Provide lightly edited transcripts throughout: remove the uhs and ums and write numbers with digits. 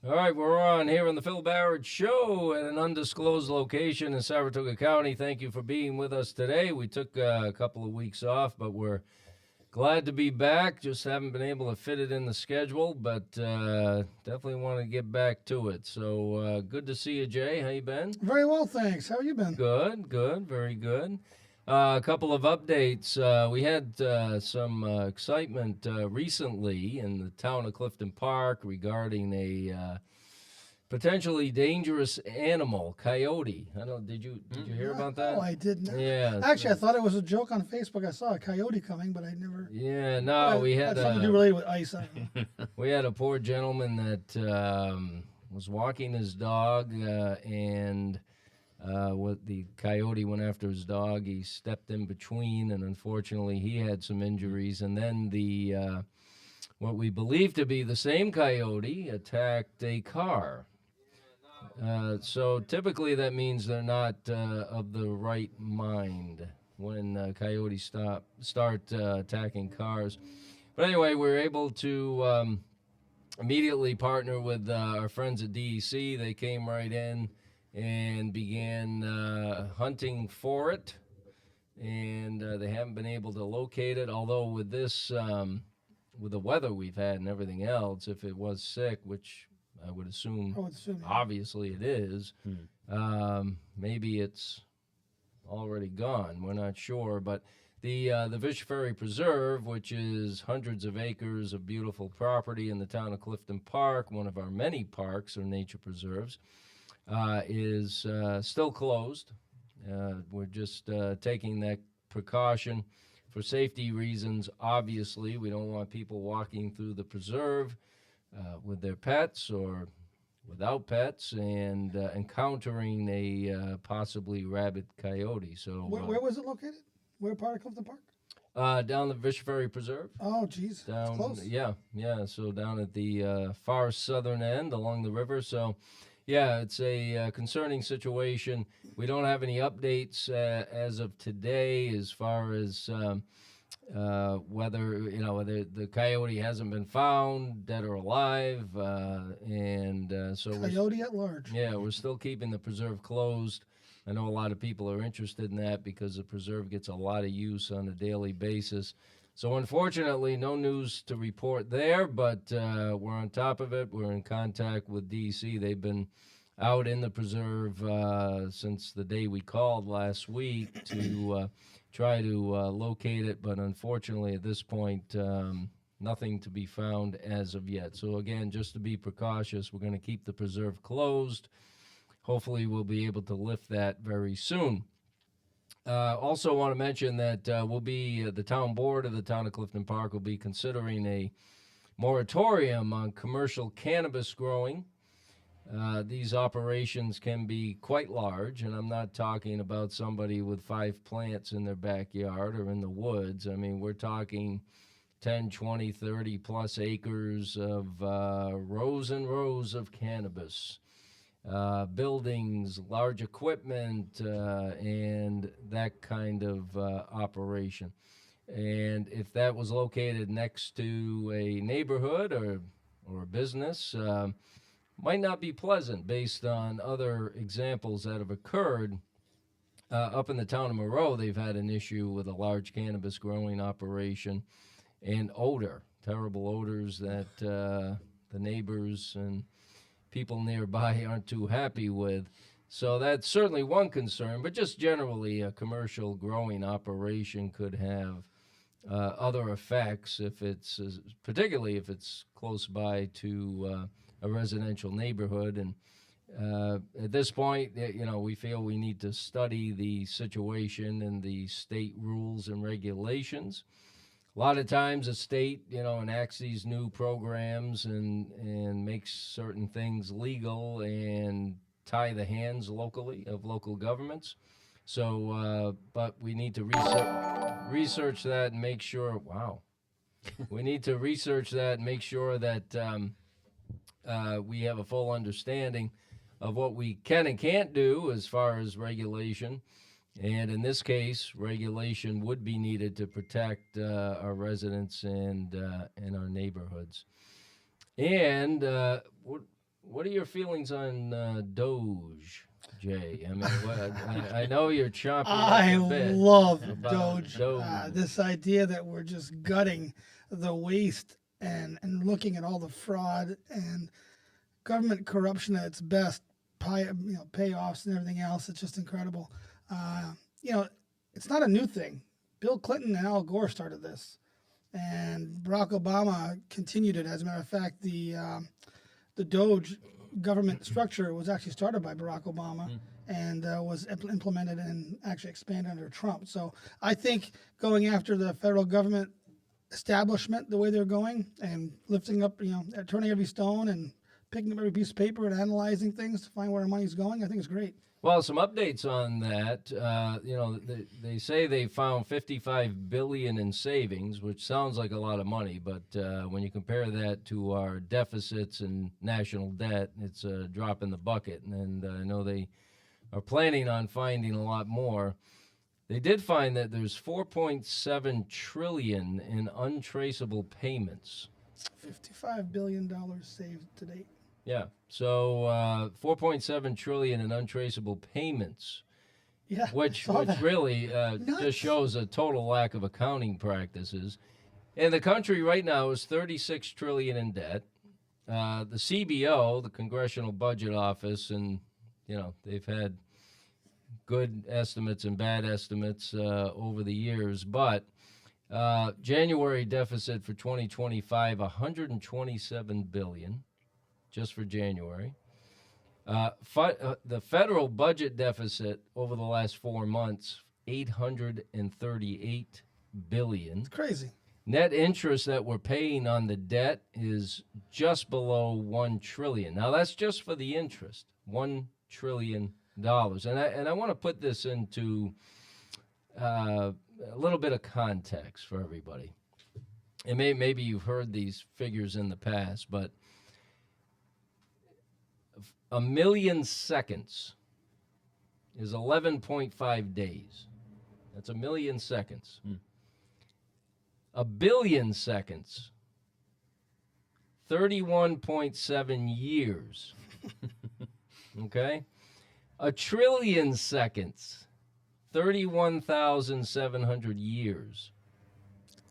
All right, we're on here on the Phil Barrett Show at an undisclosed location in Saratoga County. Thank you for being with us today. We took a couple of weeks off, but we're glad to be back. Just haven't been able to fit it in the schedule, but definitely want to get back to it. So good to see you, Jay. How you been? Very well, thanks. How you been? Good, very good. A couple of updates. We had some excitement recently in the town of Clifton Park regarding a potentially dangerous animal, coyote. I don't. Did you hear about that? Oh, I didn't. Yeah. Actually, I thought it was a joke on Facebook. I saw a coyote coming, but I never. Yeah. No, we had That's something to do related with ice. I don't know. we had a poor gentleman that was walking his dog and. What the coyote went after his dog. He stepped in between, and unfortunately, he had some injuries. And then the what we believe to be the same coyote attacked a car. So typically, that means they're not of the right mind when coyotes start attacking cars. But anyway, we were able to immediately partner with our friends at DEC. They came right in and began hunting for it, and they haven't been able to locate it. Although with this, with the weather we've had and everything else, if it was sick, which I would assume, Yeah. obviously it is, maybe it's already gone. We're not sure, but the Veitch Ferry Preserve, which is hundreds of acres of beautiful property in the town of Clifton Park, one of our many parks or nature preserves, is still closed. We're just taking that precaution for safety reasons. Obviously, we don't want people walking through the preserve with their pets or without pets and encountering a possibly rabid coyote. So, Where was it located? Where part of Clifton Park? down the Veitch Ferry Preserve. Oh, geez, Down, it's close. yeah. So down at the far southern end along the river. So. Yeah, it's a concerning situation. We don't have any updates as of today as far as whether the coyote hasn't been found, dead or alive, and so Coyote at large. yeah, we're still keeping the preserve closed. I know a lot of people are interested in that because the preserve gets a lot of use on a daily basis. So unfortunately, no news to report there, but we're on top of it. We're in contact with DC. They've been out in the preserve since the day we called last week to try to locate it, but unfortunately at this point, nothing to be found as of yet. So again, just to be precautious, we're going to keep the preserve closed. Hopefully we'll be able to lift that very soon. Also want to mention that the town board of the town of Clifton Park will be considering a moratorium on commercial cannabis growing. These operations can be quite large, and I'm not talking about somebody with 5 plants in their backyard or in the woods. I mean, we're talking 10, 20, 30 plus acres of rows and rows of cannabis. Buildings, large equipment, and that kind of operation. And if that was located next to a neighborhood or a business, might not be pleasant based on other examples that have occurred. Up in the town of Moreau, they've had an issue with a large cannabis growing operation and odor, terrible odors that the neighbors and people nearby aren't too happy with. So that's certainly one concern, but just generally a commercial growing operation could have other effects if it's, particularly if it's close by to a residential neighborhood. And at this point, we feel we need to study the situation and the state rules and regulations. A lot of times the state, enacts these new programs and makes certain things legal and tie the hands locally of local governments. So, but we need to research that and make sure, wow. We need to research that and make sure that we have a full understanding of what we can and can't do as far as regulation. And in this case, regulation would be needed to protect our residents and our neighborhoods. And what are your feelings on Doge, Jay? I mean, I know you're chomping I at the bit love about Doge. Doge. This idea that we're just gutting the waste and looking at all the fraud and government corruption at its best, payoffs and everything else. It's just incredible. You know, it's not a new thing. Bill Clinton and Al Gore started this, and Barack Obama continued it. As a matter of fact, the Doge government structure was actually started by Barack Obama and was implemented and actually expanded under Trump. So I think going after the federal government establishment the way they're going and lifting up, turning every stone and picking up every piece of paper and analyzing things to find where our money's going, I think it's great. Well, some updates on that. They say they found $55 billion in savings, which sounds like a lot of money, but when you compare that to our deficits and national debt, it's a drop in the bucket. And I know they are planning on finding a lot more. They did find that there's $4.7 trillion in untraceable payments. $55 billion saved to date. Yeah, so $4.7 trillion in untraceable payments, Yeah, which that. really Nuts. just shows a total lack of accounting practices. And the country right now is $36 trillion in debt. The CBO, the Congressional Budget Office, and they've had good estimates and bad estimates over the years, but January deficit for 2025, $127 billion. Just for January. The federal budget deficit over the last 4 months, $838 billion. It's crazy. Net interest that we're paying on the debt is just below $1 trillion. Now that's just for the interest, $1 trillion. And I want to put this into a little bit of context for everybody. And maybe you've heard these figures in the past, but 1 million seconds is 11.5 days. That's 1 million seconds. 1 billion seconds, 31.7 years. Okay? 1 trillion seconds, 31,700 years.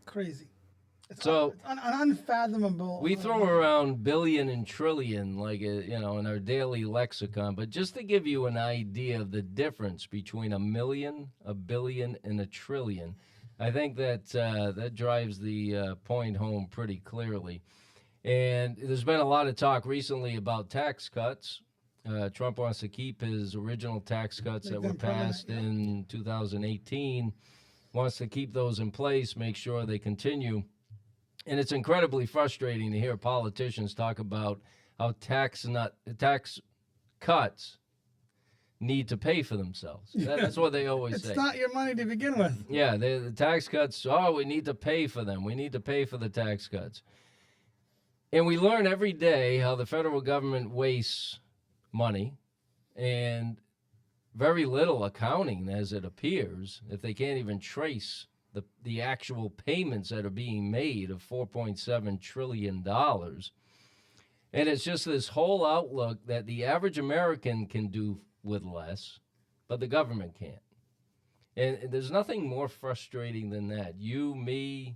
Crazy. It's unfathomable. We throw around billion and trillion in our daily lexicon, but just to give you an idea of the difference between 1 million, 1 billion, and 1 trillion, I think that drives the point home pretty clearly. And there's been a lot of talk recently about tax cuts. Trump wants to keep his original tax cuts that were passed in 2018, wants to keep those in place, make sure they continue. And it's incredibly frustrating to hear politicians talk about how tax cuts need to pay for themselves. That's what they always say. It's not your money to begin with. Yeah, the tax cuts, we need to pay for them. We need to pay for the tax cuts. And we learn every day how the federal government wastes money and very little accounting, as it appears, if they can't even trace the actual payments that are being made of $4.7 trillion. And it's just this whole outlook that the average American can do with less, but the government can't. And there's nothing more frustrating than that. You, me,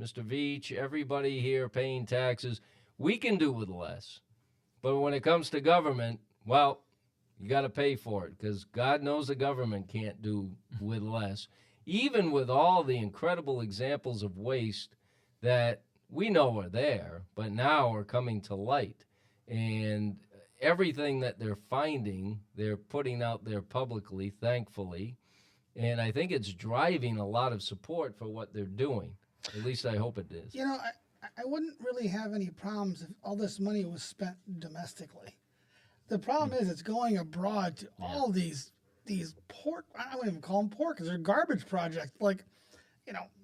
Mr. Veitch, everybody here paying taxes, we can do with less. But when it comes to government, well, you got to pay for it because God knows the government can't do with less. Even with all the incredible examples of waste that we know are there, but now are coming to light. And everything that they're finding, they're putting out there publicly, thankfully. And I think it's driving a lot of support for what they're doing. At least I hope it is. I wouldn't really have any problems if all this money was spent domestically. The problem is it's going abroad to all these pork, I wouldn't even call them pork, because they're garbage projects,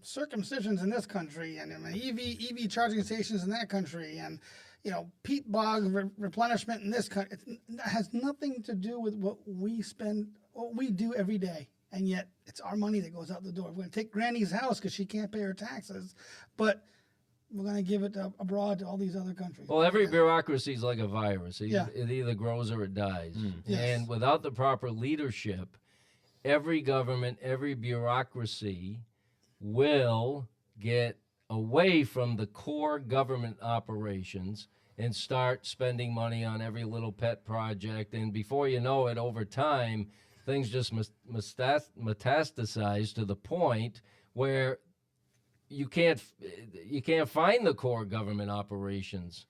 circumcisions in this country and EV charging stations in that country and, peat bog replenishment in this country. It has nothing to do with what we spend, what we do every day. And yet it's our money that goes out the door. We're going to take Granny's house because she can't pay her taxes. But we're going to give it abroad to all these other countries. Well, every bureaucracy is like a virus. Yeah. It either grows or it dies. Yes. And without the proper leadership, every government, every bureaucracy will get away from the core government operations and start spending money on every little pet project. And before you know it, over time, things just metastasize to the point where you can't find the core government operations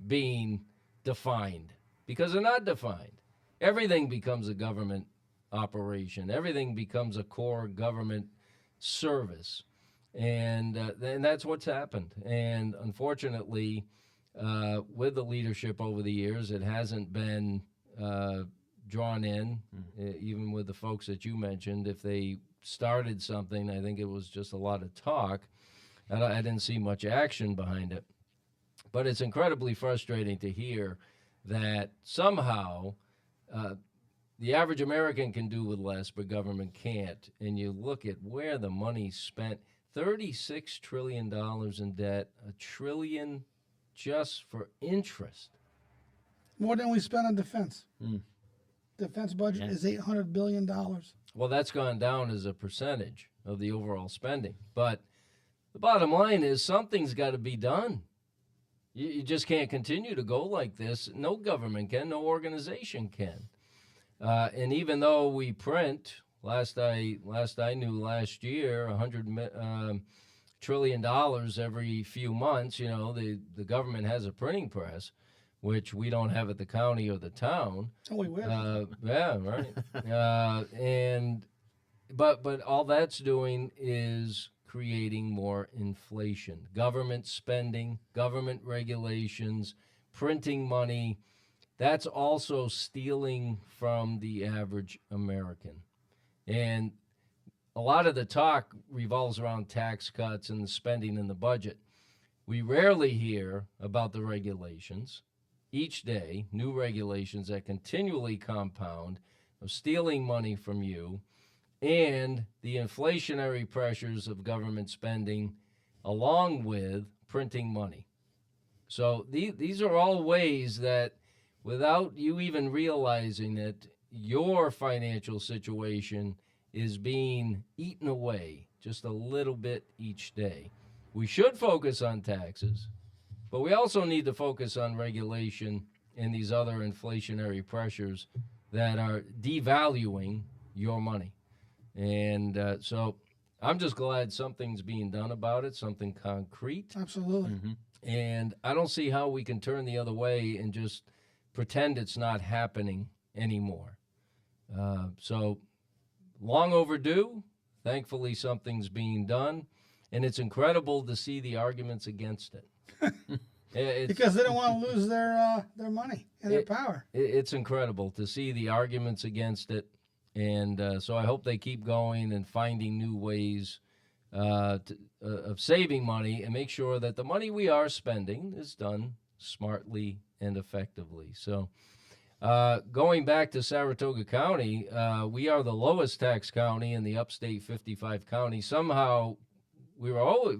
being defined because they're not defined. Everything becomes a government operation. Everything becomes a core government service, and that's what's happened. And unfortunately, with the leadership over the years, it hasn't been drawn in, even with the folks that you mentioned. If they started something, I think it was just a lot of talk. I didn't see much action behind it. But it's incredibly frustrating to hear that somehow the average American can do with less, but government can't. And you look at where the money's spent, $36 trillion in debt, $1 trillion just for interest. More than we spend on defense. Defense budget is $800 billion. Well, that's gone down as a percentage of the overall spending. But the bottom line is something's got to be done. You just can't continue to go like this. No government can, no organization can. And even though we print, last I knew last year, $100 trillion every few months, the government has a printing press, which we don't have at the county or the town. Oh, we will. Yeah, right. But all that's doing is creating more inflation. Government spending, government regulations, printing money, that's also stealing from the average American. And a lot of the talk revolves around tax cuts and the spending in the budget. We rarely hear about the regulations. Each day, new regulations that continually compound of stealing money from you and the inflationary pressures of government spending along with printing money. So these are all ways that without you even realizing it, your financial situation is being eaten away just a little bit each day. We should focus on taxes, but we also need to focus on regulation and these other inflationary pressures that are devaluing your money. And so I'm just glad something's being done about it, something concrete. Absolutely. And I don't see how we can turn the other way and just pretend it's not happening anymore. So long overdue. Thankfully, something's being done. And it's incredible to see the arguments against it. Because they don't want to lose their money and their power. It's incredible to see the arguments against it. And so I hope they keep going and finding new ways of saving money and make sure that the money we are spending is done smartly and effectively. So going back to Saratoga County, we are the lowest tax county in the upstate 55 counties. Somehow,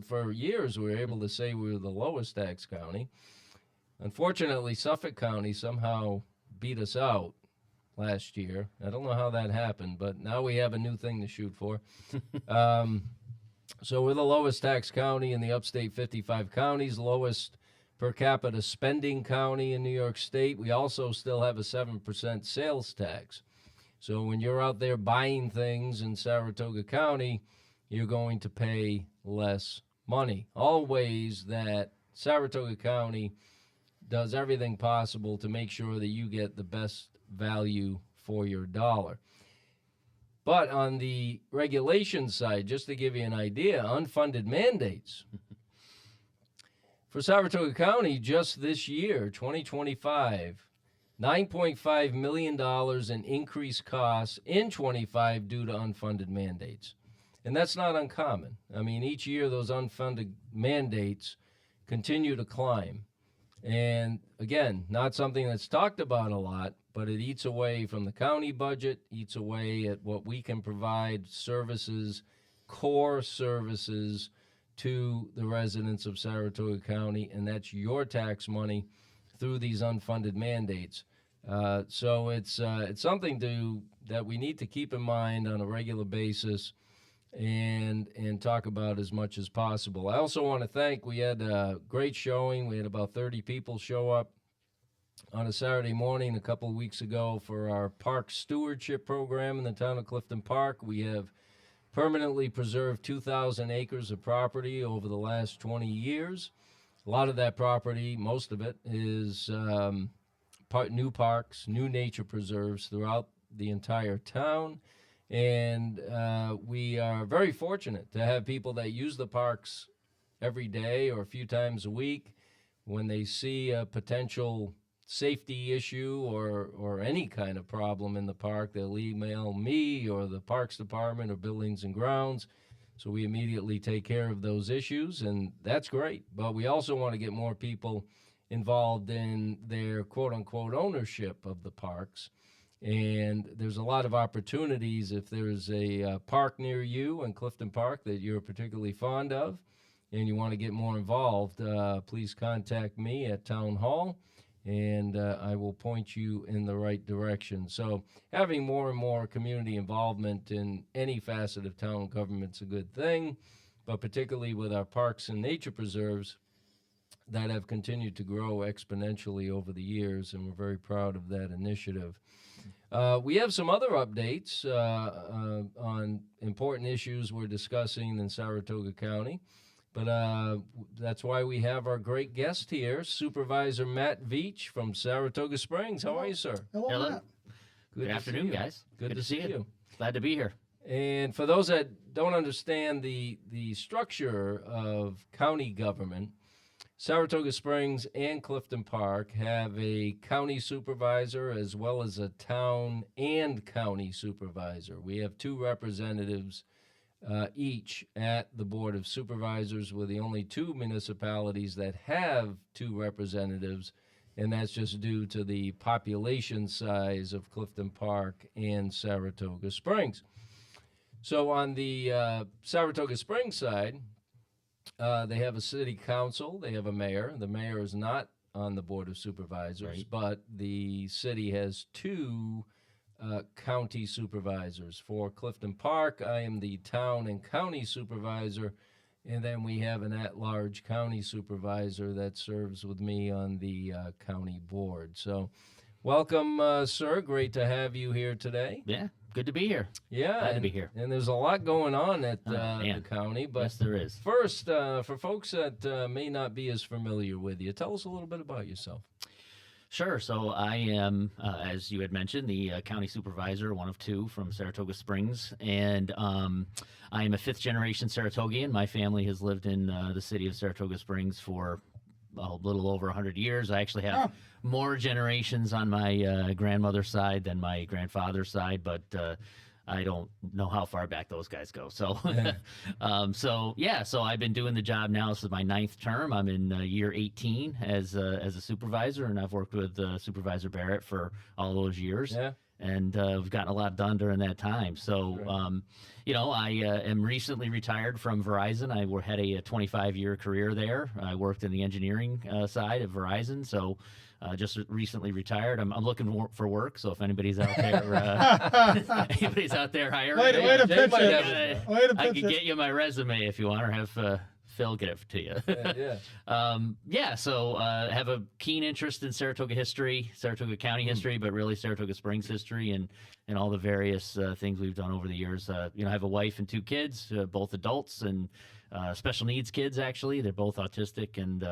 for years, we were able to say we were the lowest tax county. Unfortunately, Suffolk County somehow beat us out last year. I don't know how that happened, but now we have a new thing to shoot for. So we're the lowest tax county in the upstate 55 counties, lowest per capita spending county in New York State. We also still have a 7% sales tax. So when you're out there buying things in Saratoga County, you're going to pay less money. All ways that Saratoga County does everything possible to make sure that you get the best value for your dollar. But on the regulation side, just to give you an idea, unfunded mandates. For Saratoga County, just this year, 2025, $9.5 million in increased costs in 25 due to unfunded mandates. And that's not uncommon. I mean, each year those unfunded mandates continue to climb. And again, not something that's talked about a lot, but it eats away from the county budget, eats away at what we can provide services, core services to the residents of Saratoga County, and that's your tax money through these unfunded mandates. So it's something that we need to keep in mind on a regular basis and talk about as much as possible. I also want to thank, we had a great showing. We had about 30 people show up on a Saturday morning a couple of weeks ago for our park stewardship program in the town of Clifton Park. We have permanently preserved 2,000 acres of property over the last 20 years. A lot of that property, most of it, is new parks, new nature preserves throughout the entire town. And we are very fortunate to have people that use the parks every day or a few times a week. When they see a potential safety issue or any kind of problem in the park, they'll email me or the Parks Department or Buildings and Grounds. So we immediately take care of those issues, and that's great. But we also want to get more people involved in their quote-unquote ownership of the parks. And there's a lot of opportunities. If there's a park near you in Clifton Park that you're particularly fond of and you want to get more involved, please contact me at Town Hall, and I will point you in the right direction. So having more and more community involvement in any facet of town government's a good thing, but particularly with our parks and nature preserves that have continued to grow exponentially over the years, and we're very proud of that initiative. We have some other updates on important issues we're discussing in Saratoga County. But that's why we have our great guest here, Supervisor Matt Veitch from Saratoga Springs. How are you, sir? Hello, Matt. Good afternoon, guys. Good to see you. Glad to be here. And for those that don't understand the structure of county government, Saratoga Springs and Clifton Park have a county supervisor as well as a town and county supervisor. We have two representatives each at the Board of Supervisors. We're the only two municipalities that have two representatives, and that's just due to the population size of Clifton Park and Saratoga Springs. So on the Saratoga Springs side, they have a city council, they have a mayor. The mayor is not on the Board of Supervisors, Right. but the city has two county supervisors. For Clifton Park, I am the town and county supervisor, and then we have an at-large county supervisor that serves with me on the county board. So welcome, sir. Great to have you here today. Yeah, good to be here. Yeah, Glad to be here. And there's a lot going on at the man. county, but Yes, there is. first, for folks that may not be as familiar with you, tell us a little bit about yourself. Sure. So I am, as you had mentioned, the county supervisor, one of two from Saratoga Springs, and I am a fifth-generation Saratogian. My family has lived in the city of Saratoga Springs for a little over 100 years. I actually have more generations on my grandmother's side than my grandfather's side, but I don't know how far back those guys go. So, so I've been doing the job now. This is my 9th term. I'm in year 18 as a supervisor, and I've worked with Supervisor Barrett for all those years. Yeah. And we've gotten a lot done during that time. So, I am recently retired from Verizon. I had a 25-year career there. I worked in the engineering side of Verizon. So, just recently retired. I'm looking for work. So if anybody's out there, hiring, Way to pitch it. I can get you my resume if you want, or have Phil get it to you. So have a keen interest in Saratoga history, Saratoga County history, but really Saratoga Springs history and all the various things we've done over the years. I have a wife and 2 kids, both adults and special needs kids, actually. They're both autistic, and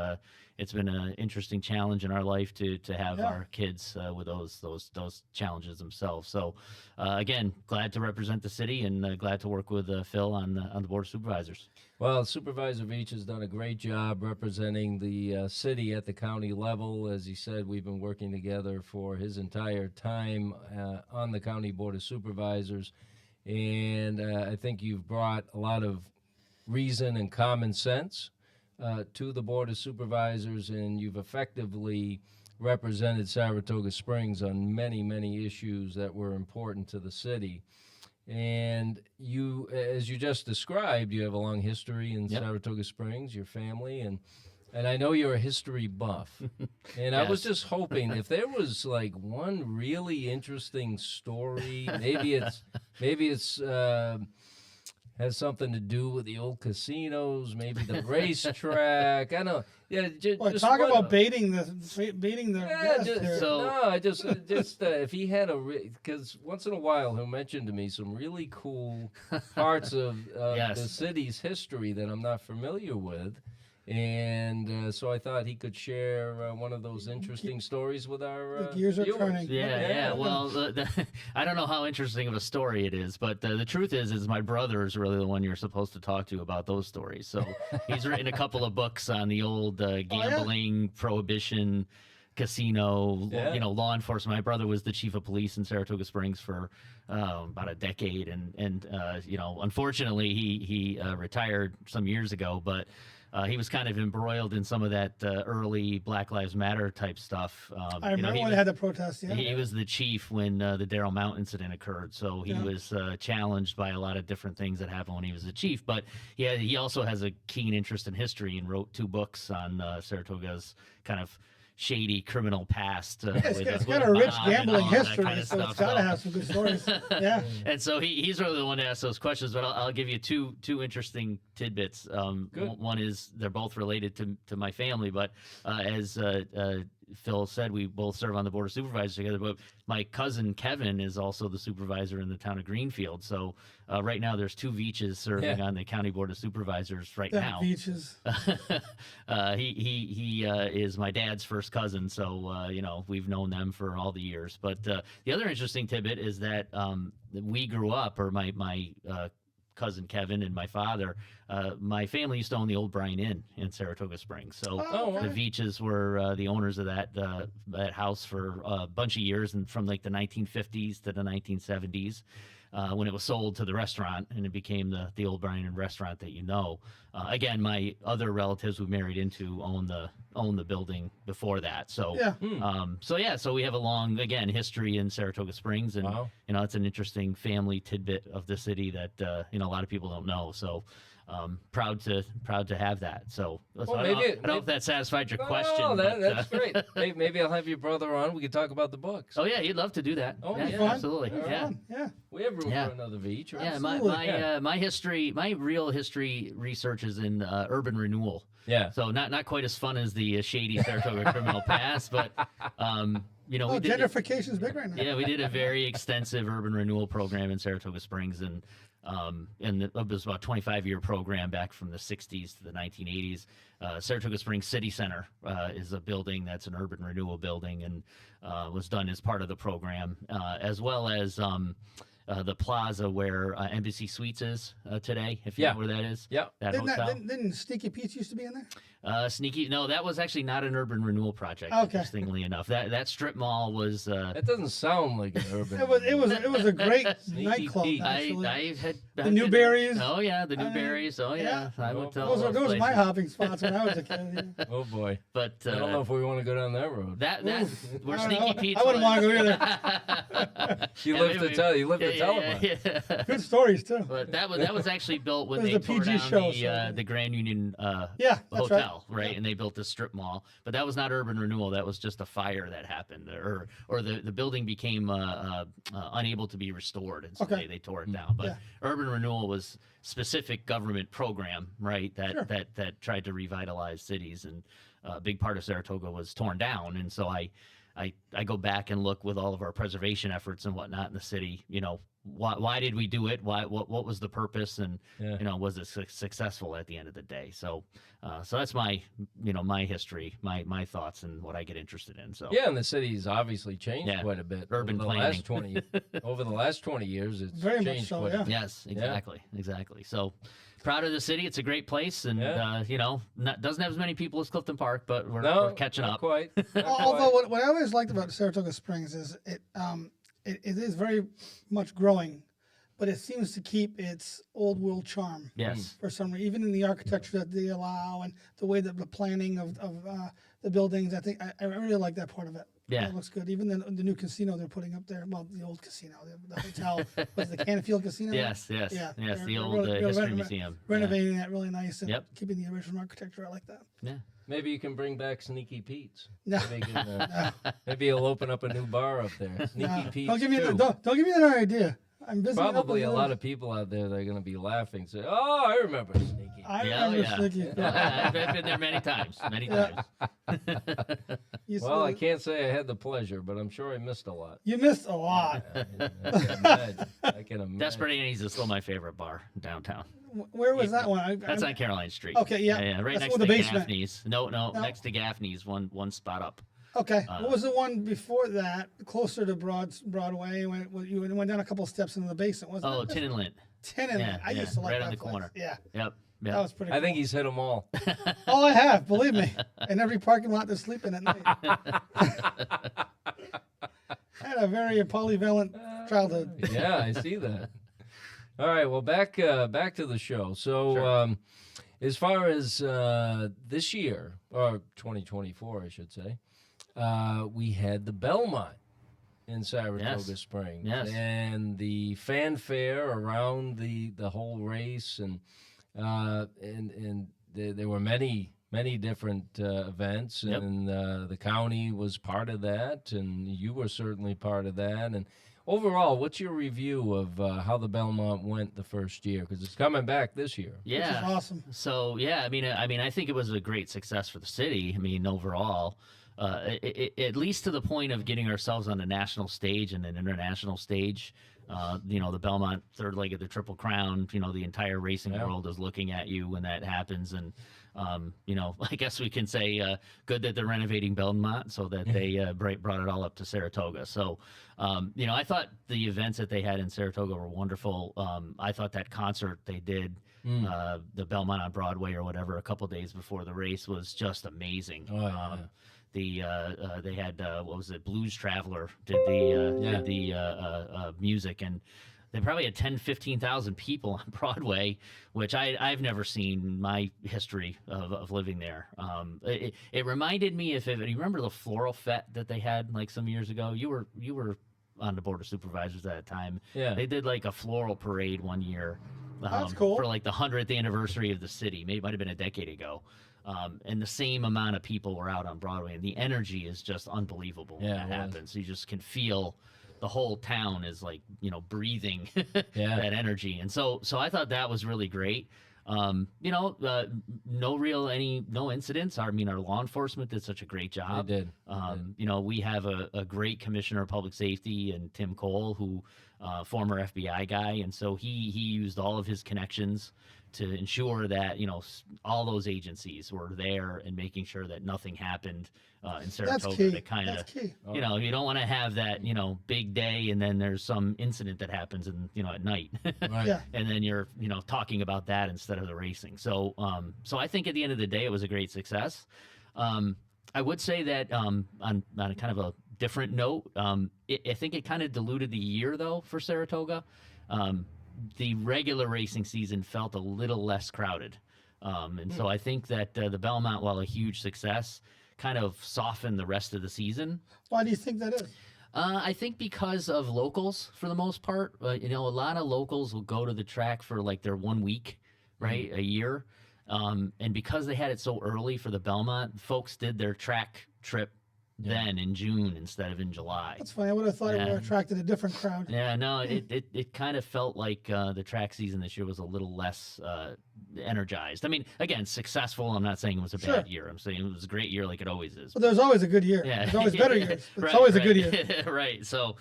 it's been an interesting challenge in our life to have our kids with those challenges themselves. So, again, glad to represent the city and glad to work with Phil on the Board of Supervisors. Well, Supervisor Veitch has done a great job representing the city at the county level. As he said, we've been working together for his entire time on the County Board of Supervisors. And I think you've brought a lot of reason and common sense to the Board of Supervisors, and you've effectively represented Saratoga Springs on many, many issues that were important to the city. And you, as you just described, you have a long history in Yep. Saratoga Springs, your family, and I know you're a history buff. And I was Yes. just hoping if there was like one really interesting story, maybe it's has something to do with the old casinos, maybe the racetrack. I know. Yeah, Boy, just talk one- about baiting the Yeah, guest here. just if he had because once in a while he'll mention to me some really cool parts of Yes. the city's history that I'm not familiar with, and so I thought he could share one of those interesting stories with our The gears are viewers. turning. Yeah. Well, I don't know how interesting of a story it is, but the truth is my brother is really the one you're supposed to talk to about those stories. So he's written a couple of books on the old gambling, prohibition, casino, Yeah. law enforcement. My brother was the chief of police in Saratoga Springs for about a decade, and unfortunately he retired some years ago, but. He was kind of embroiled in some of that early Black Lives Matter type stuff. I remember when they had the protest. Yeah. He was the chief when the Darrell Mount incident occurred, so he Yeah. was challenged by a lot of different things that happened when he was the chief. But he also has a keen interest in history and wrote 2 books on Saratoga's kind of shady criminal past. It's got a rich mob and gambling all that history, kind of so it's stuff. got to have some good stories. Yeah. And so he's really the one to ask those questions, but I'll give you two interesting tidbits. Good. One is they're both related to my family, but as Phil said, we both serve on the board of supervisors together, but my cousin Kevin is also the supervisor in the town of Greenfield. So right now there's 2 Veitches serving on the county board of supervisors right That now. beaches. He is my dad's first cousin, so we've known them for all the years. But the other interesting tidbit is that we grew up, or my cousin Kevin and my father, my family used to own the old Bryan Inn in Saratoga Springs. So Oh, the okay. Veitches were the owners of that house for a bunch of years, and from like the 1950s to the 1970s. When it was sold to the restaurant and it became the old Bryan Inn restaurant that you know. Again, my other relatives we married into own the building before that. So Yeah. so we have a long history in Saratoga Springs, and Wow. it's an interesting family tidbit of the city that a lot of people don't know. So proud to have that. So, Well, I don't know if that satisfied your question. Oh, but, that's great. Maybe I'll have your brother on. We can talk about the books. Oh yeah, he'd love to do that. Oh, yeah, yeah. Fun. absolutely. Have Yeah. fun. Yeah. We have room Yeah. for another Veitch. Right? Yeah, Absolutely. my history, my real history research is in urban renewal. Yeah. So not quite as fun as the shady Saratoga criminal past, but we Oh, did gentrification's big right now. yeah, we did a very extensive urban renewal program in Saratoga Springs, and it was about a 25-year program back from the 60s to the 1980s. Saratoga Springs City Center is a building that's an urban renewal building, and was done as part of the program, as well as the plaza where Embassy Suites is today, if you Yeah. know where that is. Yeah. That Didn't, hotel. didn't Sneaky Pete's used to be in there? Sneaky. No, that was actually not an urban renewal project. Okay. Interestingly enough, that strip mall was. That doesn't sound like an urban. It was a great Sneaky nightclub. Pete. Actually. I had The Newberries. Oh yeah, the I mean, Newberries. Oh yeah, yeah. I would tell those those were my places. hopping spots when I was a kid. Yeah. Oh boy. But I don't know if we want to go down that road. that where I don't Sneaky know. Pete's. I wouldn't was- want to go either. You Yeah, live to maybe- tell. You live to tell yeah, them. yeah. Good stories too. But that was actually built when It was they the tore PG down show, the so- the Grand Union Yeah, that's hotel, right. right? And they built the strip mall. But that was not urban renewal. That was just a fire that happened, or the building became unable to be restored, and so Okay. they tore it down. But Yeah. urban renewal was specific government program, right? That Sure. that tried to revitalize cities, and a big part of Saratoga was torn down, and so I go back and look with all of our preservation efforts and whatnot in the city. Why did we do it? What was the purpose? And Yeah. was it successful at the end of the day? So that's my my history, my thoughts, and what I get interested in. So Yeah, and the city's obviously changed Yeah. quite a bit. Urban over the planning. last 20 over the last 20 years. It's Very much changed so, quite a yeah. bit. yes, exactly. So proud of the city. It's a great place, and Yeah. doesn't have as many people as Clifton Park, but we're No, catching not up. Quite. Not Although quite. what I always liked about Saratoga Springs is it is very much growing, but it seems to keep its old world charm. Yes. For some reason, even in the architecture that they allow and the way that the planning of the buildings, I think I really like that part of it. Yeah. It looks good. Even the new casino they're putting up there. Well, the old casino, the hotel was the Canfield Casino. Yes. Yes. Yeah, Yes. they're The old really- they're history reno- museum. Renovating that really nice and Yep. keeping the original architecture. I like that. Yeah. Maybe you can bring back Sneaky Pete's. No. Maybe, maybe you'll open up a new bar up there. Sneaky No. Pete's. Don't give me too. don't give me that idea. I'm busy. Probably a lot of people out there that are going to be laughing. Say, "Oh, I remember Sneaky." I Yeah, remember yeah. Sneaky. I've been there many times. Many times. Well, I can't say I had the pleasure, but I'm sure I missed a lot. You missed a lot. I can imagine. Desperate Annie's is still my favorite bar downtown. Where was that one? That's on Caroline Street. Okay, yeah. Right That's next with to the basement. Gaffney's. No, next to Gaffney's, one spot up. Okay. What was the one before that, closer to Broadway? You went down a couple steps into the basement, wasn't Oh, it? Tin and Lint. Tin and Yeah, I used to like right that on the place. corner. Yeah, Yep. that was pretty. I Cool. think he's hit them all. Oh, I have. Believe me. In every parking lot they're sleeping at night. I had a very polyvalent childhood. Yeah, I see that. All right, well, back to the show. So, Sure. as far as this year, or 2024, I should say, we had the Belmont in Saratoga Springs, Yes. and the fanfare around the whole race, and there were many different events, Yep. and the county was part of that, and you were certainly part of that, and. Overall, what's your review of how the Belmont went the first year? Because it's coming back this year. Which is awesome. So yeah, I mean, I think it was a great success for the city. I mean, overall, at least to the point of getting ourselves on a national stage and an international stage. The Belmont third leg of the Triple Crown. The entire racing world is looking at you when that happens, and I guess we can say good that they're renovating Belmont so that they brought it all up to Saratoga. So, I thought the events that they had in Saratoga were wonderful. I thought that concert they did, the Belmont on Broadway or whatever, a couple days before the race was just amazing. Oh, yeah. They had what was it? Blues Traveler did the music, and they probably had 15,000 people on Broadway, which I've never seen in my history of living there. It reminded me you remember the Floral Fete that they had like some years ago. You were on the board of supervisors at that time. Yeah. They did like a floral parade one year. That's cool. For like the 100th anniversary of the city. Maybe it might have been a decade ago. And the same amount of people were out on Broadway, and the energy is just unbelievable when that happens. You just can feel the whole town is like, breathing that energy. And so I thought that was really great. No incidents. Our law enforcement did such a great job. They did. We have a great commissioner of public safety and Tim Cole, who former FBI guy. And so he used all of his connections to ensure that, all those agencies were there and making sure that nothing happened in Saratoga. That's key. That kind of, That's key. you don't want to have that, big day and then there's some incident that happens at night. Right. Yeah. And then you're, talking about that instead of the racing. So, so I think at the end of the day, it was a great success. I would say that on a kind of a different note, I think it kind of diluted the year though for Saratoga. The regular racing season felt a little less crowded. And so I think that the Belmont, while a huge success, kind of softened the rest of the season. Why do you think that is? I think because of locals, for the most part. A lot of locals will go to the track for like their 1 week, right, a year. And because they had it so early for the Belmont, folks did their track trip then in June instead of in July. That's funny. I would have thought it would have attracted a different crowd. Yeah, no, it kind of felt like the track season this year was a little less energized. I mean, again, successful. I'm not saying it was a bad year. I'm saying it was a great year like it always is. But there's always a good year. Yeah. There's always better years. But Right, it's always right. a good year. Right. So,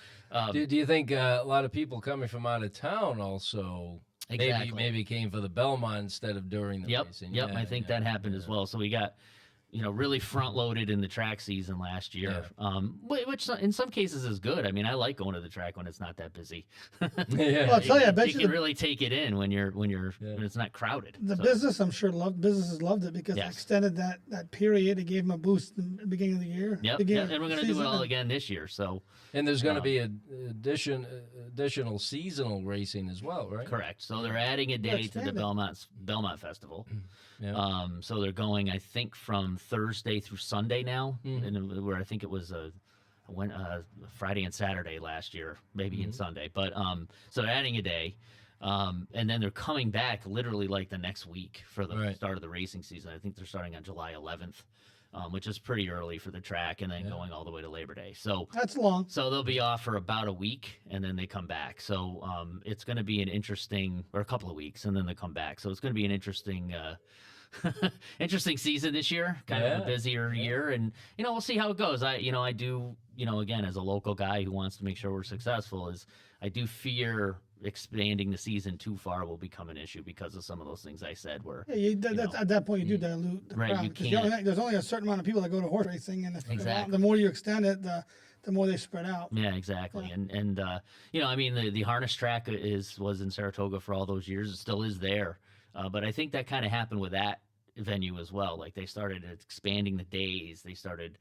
Do you think a lot of people coming from out of town also Exactly. maybe came for the Belmont instead of during the racing? Yep. I think that happened as well. So we got, really front loaded in the track season last year, which in some cases is good. I mean, I like going to the track when it's not that busy. Yeah. Well, I'll tell you, I bet you you can the- really take it in when it's not crowded. The So, business, I'm sure, businesses loved it because it Yes. extended that period. It gave them a boost in the beginning of the year. Yep. Beginning And we're of going to the do it all season. again this year. So And there's going to be additional seasonal racing as well, right? correct. So they're adding a day to the expanding. Belmont Festival. Yeah. So they're going, I think, from Thursday through Sunday now, and where I think it was Friday and Saturday last year, maybe and Sunday. But so they're adding a day. And then they're coming back literally like the next week for the Right. start of the racing season. I think they're starting on July 11th, which is pretty early for the track, and then going all the way to Labor Day. So That's long. so they'll be off for about a week, and then they come back. So it's going to be an interesting, or a couple of weeks, and then they come back. So it's going to be an interesting, interesting season this year. Kind of a busier year, and we'll see how it goes. I do, again, as a local guy who wants to make sure we're successful, is I do fear expanding the season too far will become an issue because of some of those things I said. Where At that point, you do dilute the Right, crowd. you 'Cause can't. there's only a certain amount of people that go to horse racing, and if Exactly. the more you extend it, the more they spread out. Yeah, exactly. And I mean, the harness track was in Saratoga for all those years. It still is there. But I think that kind of happened with that venue as well. Like they started expanding the days. They started,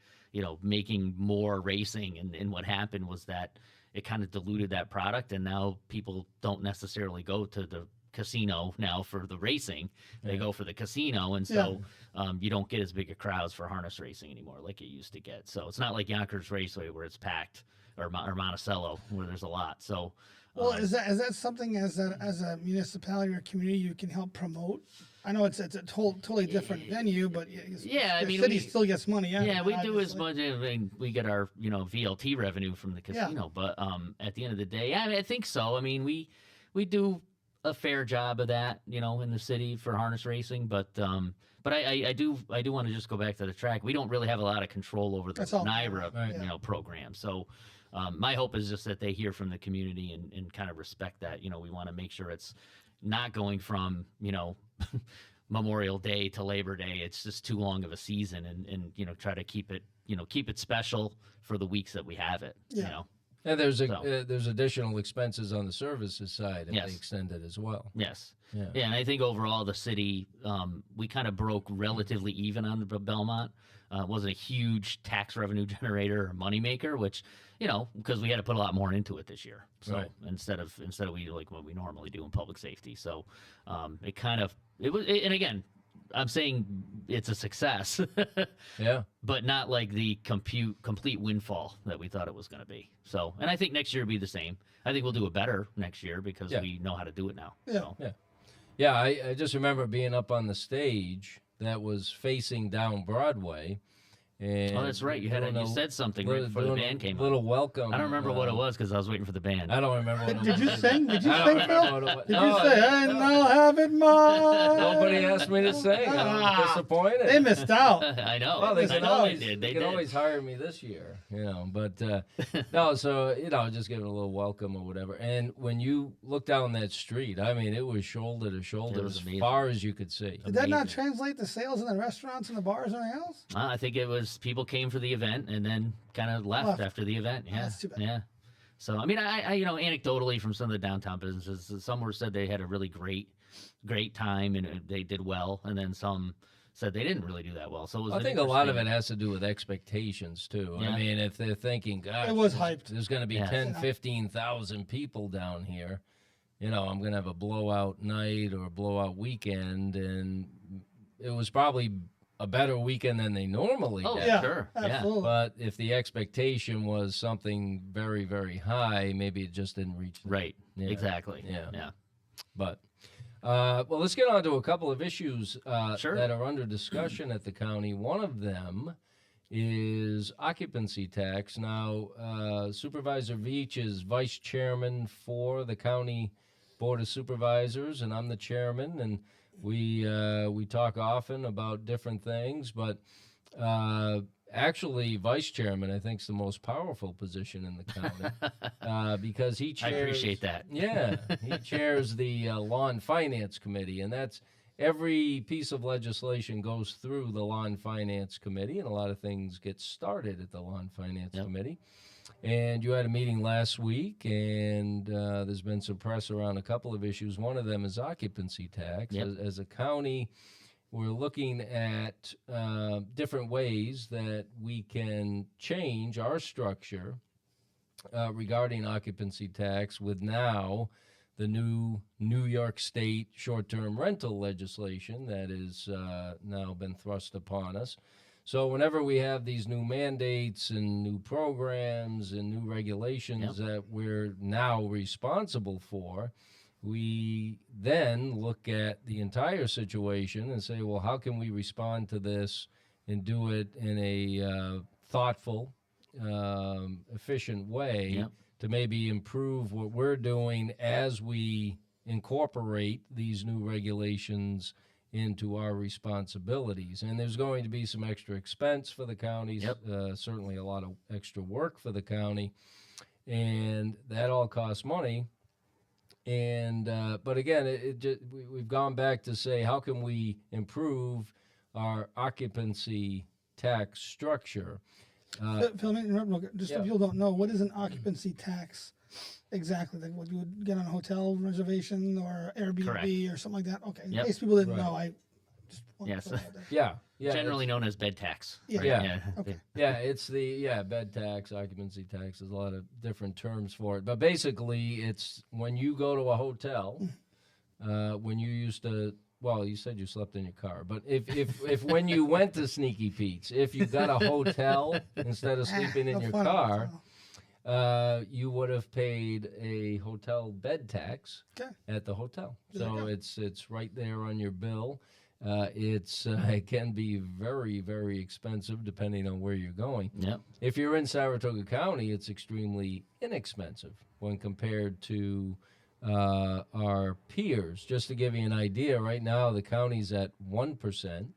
making more racing. And what happened was that it kind of diluted that product. And now people don't necessarily go to the casino now for the racing. They go for the casino. And so you don't get as big a crowds for harness racing anymore like you used to get. So it's not like Yonkers Raceway where it's packed, or Monticello where there's a lot. So Well, is that something as a municipality or community you can help promote? I know it's a totally different venue, but I mean, city still gets money. we do as much. I mean, we get our VLT revenue from the casino, but at the end of the day, I think so. I mean, we do a fair job of that, in the city for harness racing, but I do want to just go back to the track. We don't really have a lot of control over the NYRA program, so. My hope is just that they hear from the community and kind of respect that. We want to make sure it's not going from, Memorial Day to Labor Day. It's just too long of a season, and try to keep it special for the weeks that we have it. And there's additional expenses on the services side if they extend it as well. Yes. Yeah. And I think overall the city, we kind of broke relatively even on the Belmont. It wasn't a huge tax revenue generator or moneymaker, which, because we had to put a lot more into it this year. So instead of we like what we normally do in public safety. So and again, I'm saying it's a success. But not like the complete windfall that we thought it was going to be. So, and I think next year will be the same. I think we'll do it better next year because we know how to do it now. Yeah, I just remember being up on the stage that was facing down Broadway. And that's right. You said something right before the band came on. Little welcome. I don't remember what it was because I was waiting for the band. I don't remember what it was. Did you sing? Did you sing, Phil? Did you No, say, and I'll have it mine? Nobody asked me to sing. I'm disappointed. They missed out. I know. Well, they I can know always, they did. They can always hire me this year, But no, so just give it a little welcome or whatever. And when you look down that street, I mean, it was shoulder to shoulder as amazing. far as you could see. Did that not translate to sales in the restaurants and the bars and everything else? I think it was people came for the event and then kind of left after the event. Yeah, that's too bad. Yeah. So I mean, I anecdotally from some of the downtown businesses, some said they had a really great time and they did well, and then some said they didn't really do that well. So it was I think a lot of it has to do with expectations too. Yeah. I mean, if they're thinking, gosh, It was hyped. There's going to be 10, 15,000 people down here. I'm going to have a blowout night or a blowout weekend, and it was probably a better weekend than they normally Oh, get. Yeah, sure. absolutely. But if the expectation was something very, very high, maybe it just didn't reach. Right. Yeah. Exactly. Yeah. Yeah. But, well, let's get on to a couple of issues Sure. that are under discussion at the county. One of them is occupancy tax. Now, Supervisor Veitch is vice chairman for the county board of supervisors, and I'm the chairman, and we talk often about different things, but actually, vice chairman I think is the most powerful position in the county because he chairs. I appreciate that. Yeah, he chairs the Law and Finance Committee, and that's every piece of legislation goes through the Law and Finance Committee, and a lot of things get started at the Law and Finance Committee. And you had a meeting last week, and there's been some press around a couple of issues. One of them is occupancy tax. Yep. As a county, we're looking at different ways that we can change our structure regarding occupancy tax with now the new New York State short-term rental legislation that is now been thrust upon us. So whenever we have these new mandates and new programs and new regulations that we're now responsible for, we then look at the entire situation and say, well, how can we respond to this and do it in a thoughtful, efficient way to maybe improve what we're doing as we incorporate these new regulations into our responsibilities. And there's going to be some extra expense for the counties, certainly a lot of extra work for the county, and that all costs money. And but again, we've gone back to say, how can we improve our occupancy tax structure? Phil, just if people don't know, what is an occupancy tax exactly? Like what you would get on a hotel reservation or Airbnb Correct. or something like that? Okay, in case people didn't Right. know, I just wanted Yes. to put that there. Yeah, Generally known as bed tax. Yeah. right? Yeah. Okay. Yeah, it's the bed tax, occupancy tax. There's a lot of different terms for it, but basically, it's when you go to a hotel. When you used to, well, you said you slept in your car, but if when you went to Sneaky Pete's, if you got a hotel instead of sleeping in No your fun on car, hotel. you would have paid a hotel bed tax Okay. at the hotel. There you So go. it's right there on your bill. It can be very, very expensive depending on where you're going. Yep. If you're in Saratoga County, it's extremely inexpensive when compared to our peers. Just to give you an idea, right now the county's at 1%.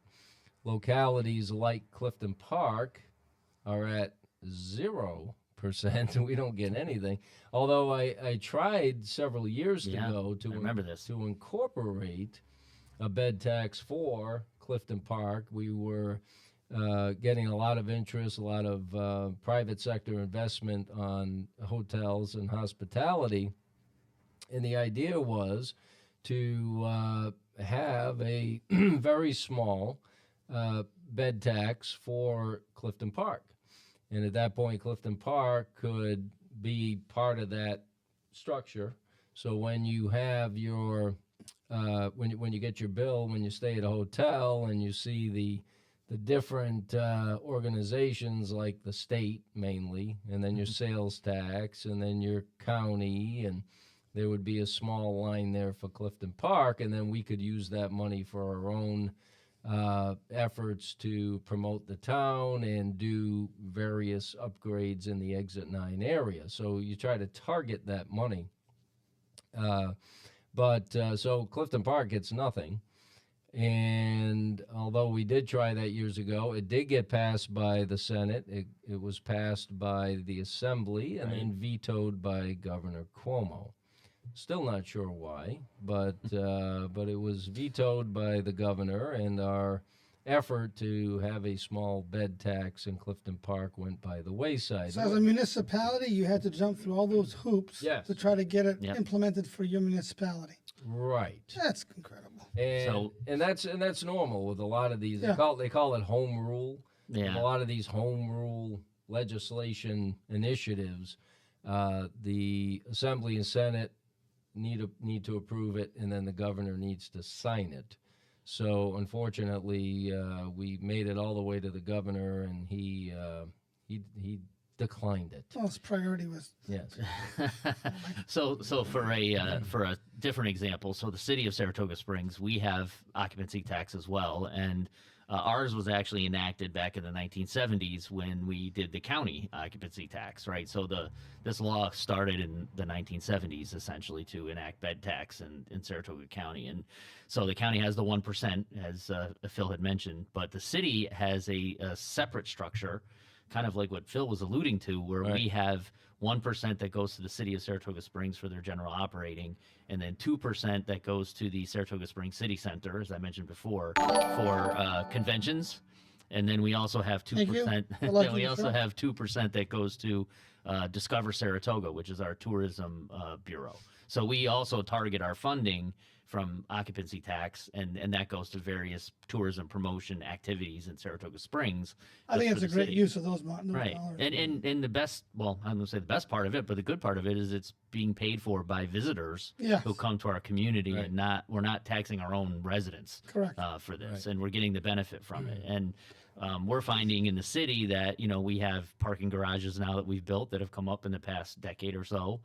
Localities like Clifton Park are at 0%. We don't get anything. Although I tried several years ago I remember this. to incorporate a bed tax for Clifton Park. We were getting a lot of interest, a lot of private sector investment on hotels and hospitality. And the idea was to have a very small bed tax for Clifton Park. And at that point, Clifton Park could be part of that structure. So when you have your when you get your bill, when you stay at a hotel and you see the different organizations like the state mainly, and then your sales tax, and then your county, and there would be a small line there for Clifton Park, and then we could use that money for our own efforts to promote the town and do various upgrades in the Exit 9 area. So you try to target that money. So Clifton Park gets nothing. And although we did try that years ago, it did get passed by the Senate. It was passed by the Assembly and then vetoed by Governor Cuomo. Still not sure why, but it was vetoed by the governor, and our effort to have a small bed tax in Clifton Park went by the wayside. So as a municipality, you had to jump through all those hoops Yes. to try to get it Yep. implemented for your municipality. Right. That's incredible. And that's normal with a lot of these. Yeah. They call it home rule. With Yeah. a lot of these home rule legislation initiatives, the Assembly and Senate need to approve it, and then the governor needs to sign it. So unfortunately, we made it all the way to the governor, and he declined it. Well, his priority was Yes. So for a different example, so the city of Saratoga Springs, we have occupancy tax as well, and ours was actually enacted back in the 1970s when we did the county occupancy tax, right? So this law started in the 1970s essentially to enact bed tax in Saratoga County, and so the county has the 1%, as Phil had mentioned, but the city has a separate structure, kind of like what Phil was alluding to, where we have 1% that goes to the city of Saratoga Springs for their general operating, and then 2% that goes to the Saratoga Springs City Center, as I mentioned before, for conventions. And then we also have 2%. I'd like Then we you to also show. have 2% that goes to Discover Saratoga, which is our tourism bureau. So we also target our funding from occupancy tax, and that goes to various tourism promotion activities in Saratoga Springs. I think just it's for a the great city. use of those Right. dollars. And the best, well, I'm going to say the best part of it, but the good part of it is it's being paid for by visitors Yes. who come to our community, Right. and we're not taxing our own residents Correct. for this, Right. and we're getting the benefit from it. And we're finding in the city that, we have parking garages now that we've built that have come up in the past decade or so.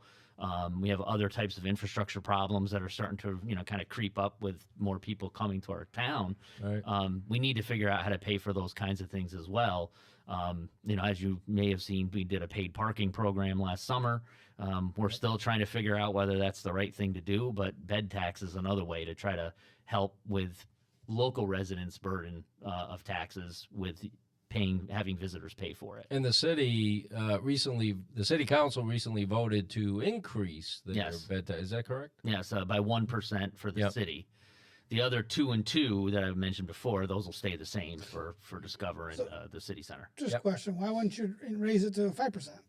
We have other types of infrastructure problems that are starting to, kind of creep up with more people coming to our town. Right. We need to figure out how to pay for those kinds of things as well. As you may have seen, we did a paid parking program last summer. We're still trying to figure out whether that's the right thing to do, but bed tax is another way to try to help with local residents' burden of taxes with having visitors pay for it. And the city the city council recently voted to increase their Yes. bed tax. Is that correct? Yes, by 1% for the Yep. city. The other 2 and 2 that I've mentioned before, those will stay the same for Discover and the city center. Just Yep. a question: why wouldn't you raise it to 5%?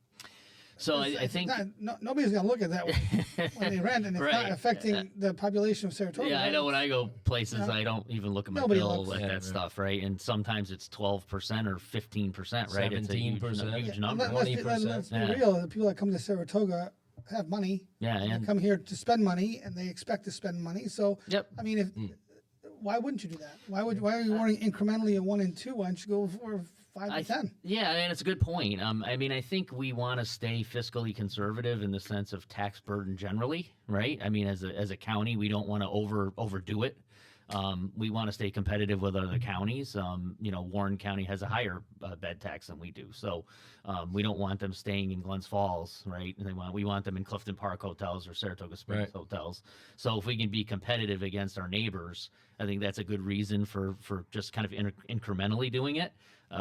So I think, Nobody's going to look at that when they rent, and it's Right. not affecting the population of Saratoga. yeah, I know when I go places, Yeah. I don't even look at my Nobody bill looks. at Yeah, that right. stuff, right? And sometimes it's 12% or 15%, right? It's a huge, 17%. huge Yeah, number. let's be 20%. real. The people that come to Saratoga have money. Yeah, They and come here to spend money, and they expect to spend money. So, yep. I mean, why wouldn't you do that? Why are you warning incrementally a 1 and 2? Why don't you go for 5 and 10? Yeah, and it's a good point. I think we want to stay fiscally conservative in the sense of tax burden generally, right? I mean, as a county, we don't want to overdo it. We want to stay competitive with other counties. Warren County has a higher bed tax than we do, so we don't want them staying in Glens Falls, right? And we want them in Clifton Park hotels or Saratoga Springs Right. hotels. So if we can be competitive against our neighbors, I think that's a good reason for just kind of incrementally doing it.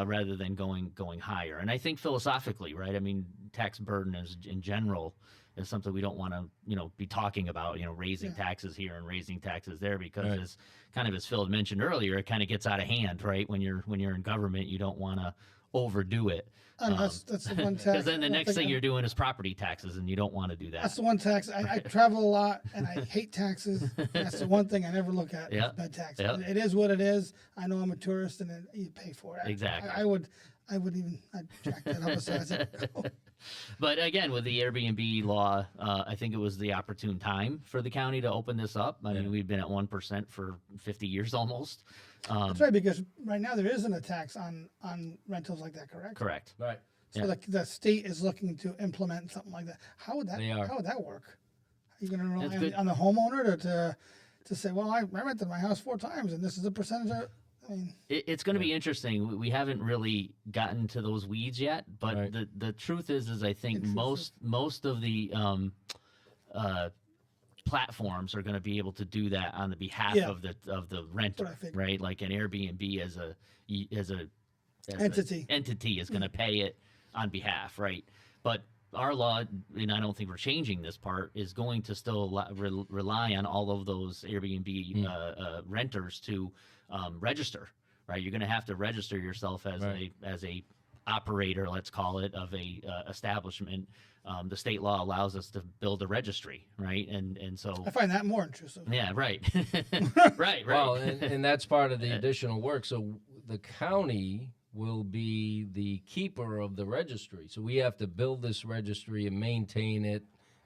Rather than going higher. And I think philosophically, right? I mean, tax burden is in general is something we don't want to, be talking about, raising taxes here and raising taxes there, because Right. as Phil had mentioned earlier, it kind of gets out of hand, right? When you're in government, you don't want to overdo it. And that's the one tax. Because then the I don't next think thing you're doing is property taxes, and you don't want to do That's that. the one tax. I travel a lot, and I hate taxes. That's the one thing I never look at. Yeah. Is bed tax. Yeah. It is what it is. I know I'm a tourist, and you pay for it. Exactly. I'd jack that up as far as it goes. But again, with the Airbnb law, I think it was the opportune time for the county to open this up. I mean, we've been at 1% for 50 years almost. That's right, because right now there isn't a tax on rentals like that, correct? Correct. Right. So the state is looking to implement something like that. How would that? They are. How would that work? Are you going to That's rely good. on the homeowner to say, well, I rented my house 4 times, and this is the percentage of? I mean, It's going to be interesting. We haven't really gotten to those weeds yet, but Right. the truth is I think most of the platforms are going to be able to do that on the behalf Yeah. of the renter, I figured. right? Like an Airbnb as a Entity. entity is going to pay it on behalf, right? But our law, and I don't think we're changing this part, is going to still rely on all of those Airbnb renters to register, right? You're going to have to register yourself as Right. a operator, let's call it, of a establishment. The state law allows us to build a registry, right? And so I find that more intrusive. yeah, right, right. Well, and that's part of the additional work. So the county will be the keeper of the registry. So we have to build this registry and maintain it.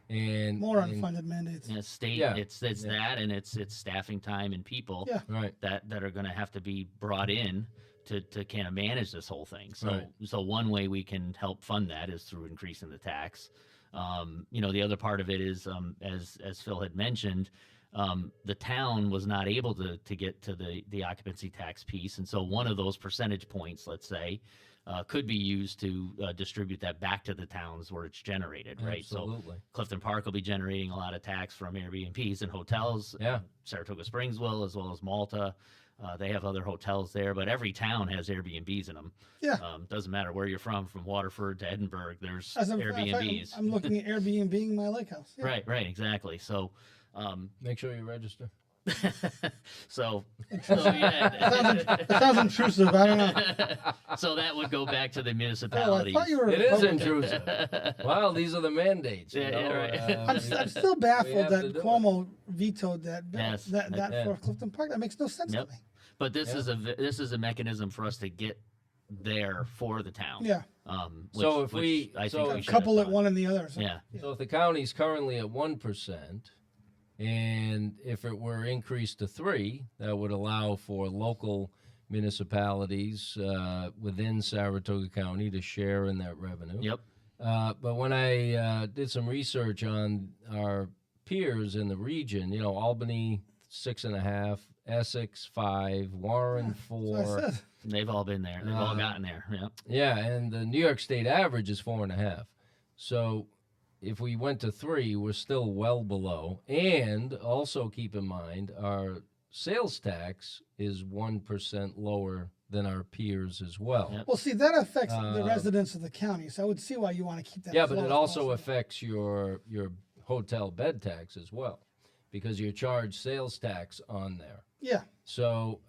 And More and- unfunded mandates. Yeah, state, Yeah. it's that, and it's staffing time and people Yeah. Right. that are going to have to be brought in to kind of manage this whole thing. So Right. so one way we can help fund that is through increasing the tax. The other part of it is, as Phil had mentioned, the town was not able to get to the occupancy tax piece, and so one of those percentage points, let's say, could be used to distribute that back to the towns where it's generated, right? Absolutely. So Clifton Park will be generating a lot of tax from Airbnbs and hotels. Yeah. Saratoga Springs will, as well as Malta. They have other hotels there, but every town has Airbnbs in them. Yeah. Doesn't matter where you're from Waterford to Edinburgh, there's As a- Airbnbs. I'm looking at Airbnb my lake house. Yeah. Right, exactly. So, Make sure you register. So That sounds intrusive. I don't know. so that would go back to the Bill, I municipalities. thought you were. a It is Republican. intrusive. Well, these are the mandates. You Yeah, know? right. I'm still baffled have that to do it. Cuomo vetoed that bill. Yes. That Yeah. for Clifton Park. That makes no sense Yep. to me. But this is a mechanism for us to get there for the town. Yeah. So if we- I so think if- we should Couple have it done. one and the other. So. Yeah. So if the county's currently at 1%, and if it were increased to 3, that would allow for local municipalities within Saratoga County to share in that revenue. Yep. But when I did some research on our peers in the region, you know, Albany 6.5, Essex 5, Warren So I 4. said, They've all been there. They've all gotten there. Yep. Yeah, and the New York State average is 4.5. So if we went to 3, we're still well below. And also keep in mind, our sales tax is 1% lower than our peers as well. Yep. well, see, that affects the residents of the county. So I would see why you want to keep that. Yeah, as but low it as also possible. affects your hotel bed tax as well, because you're charged sales tax on there. Yeah. So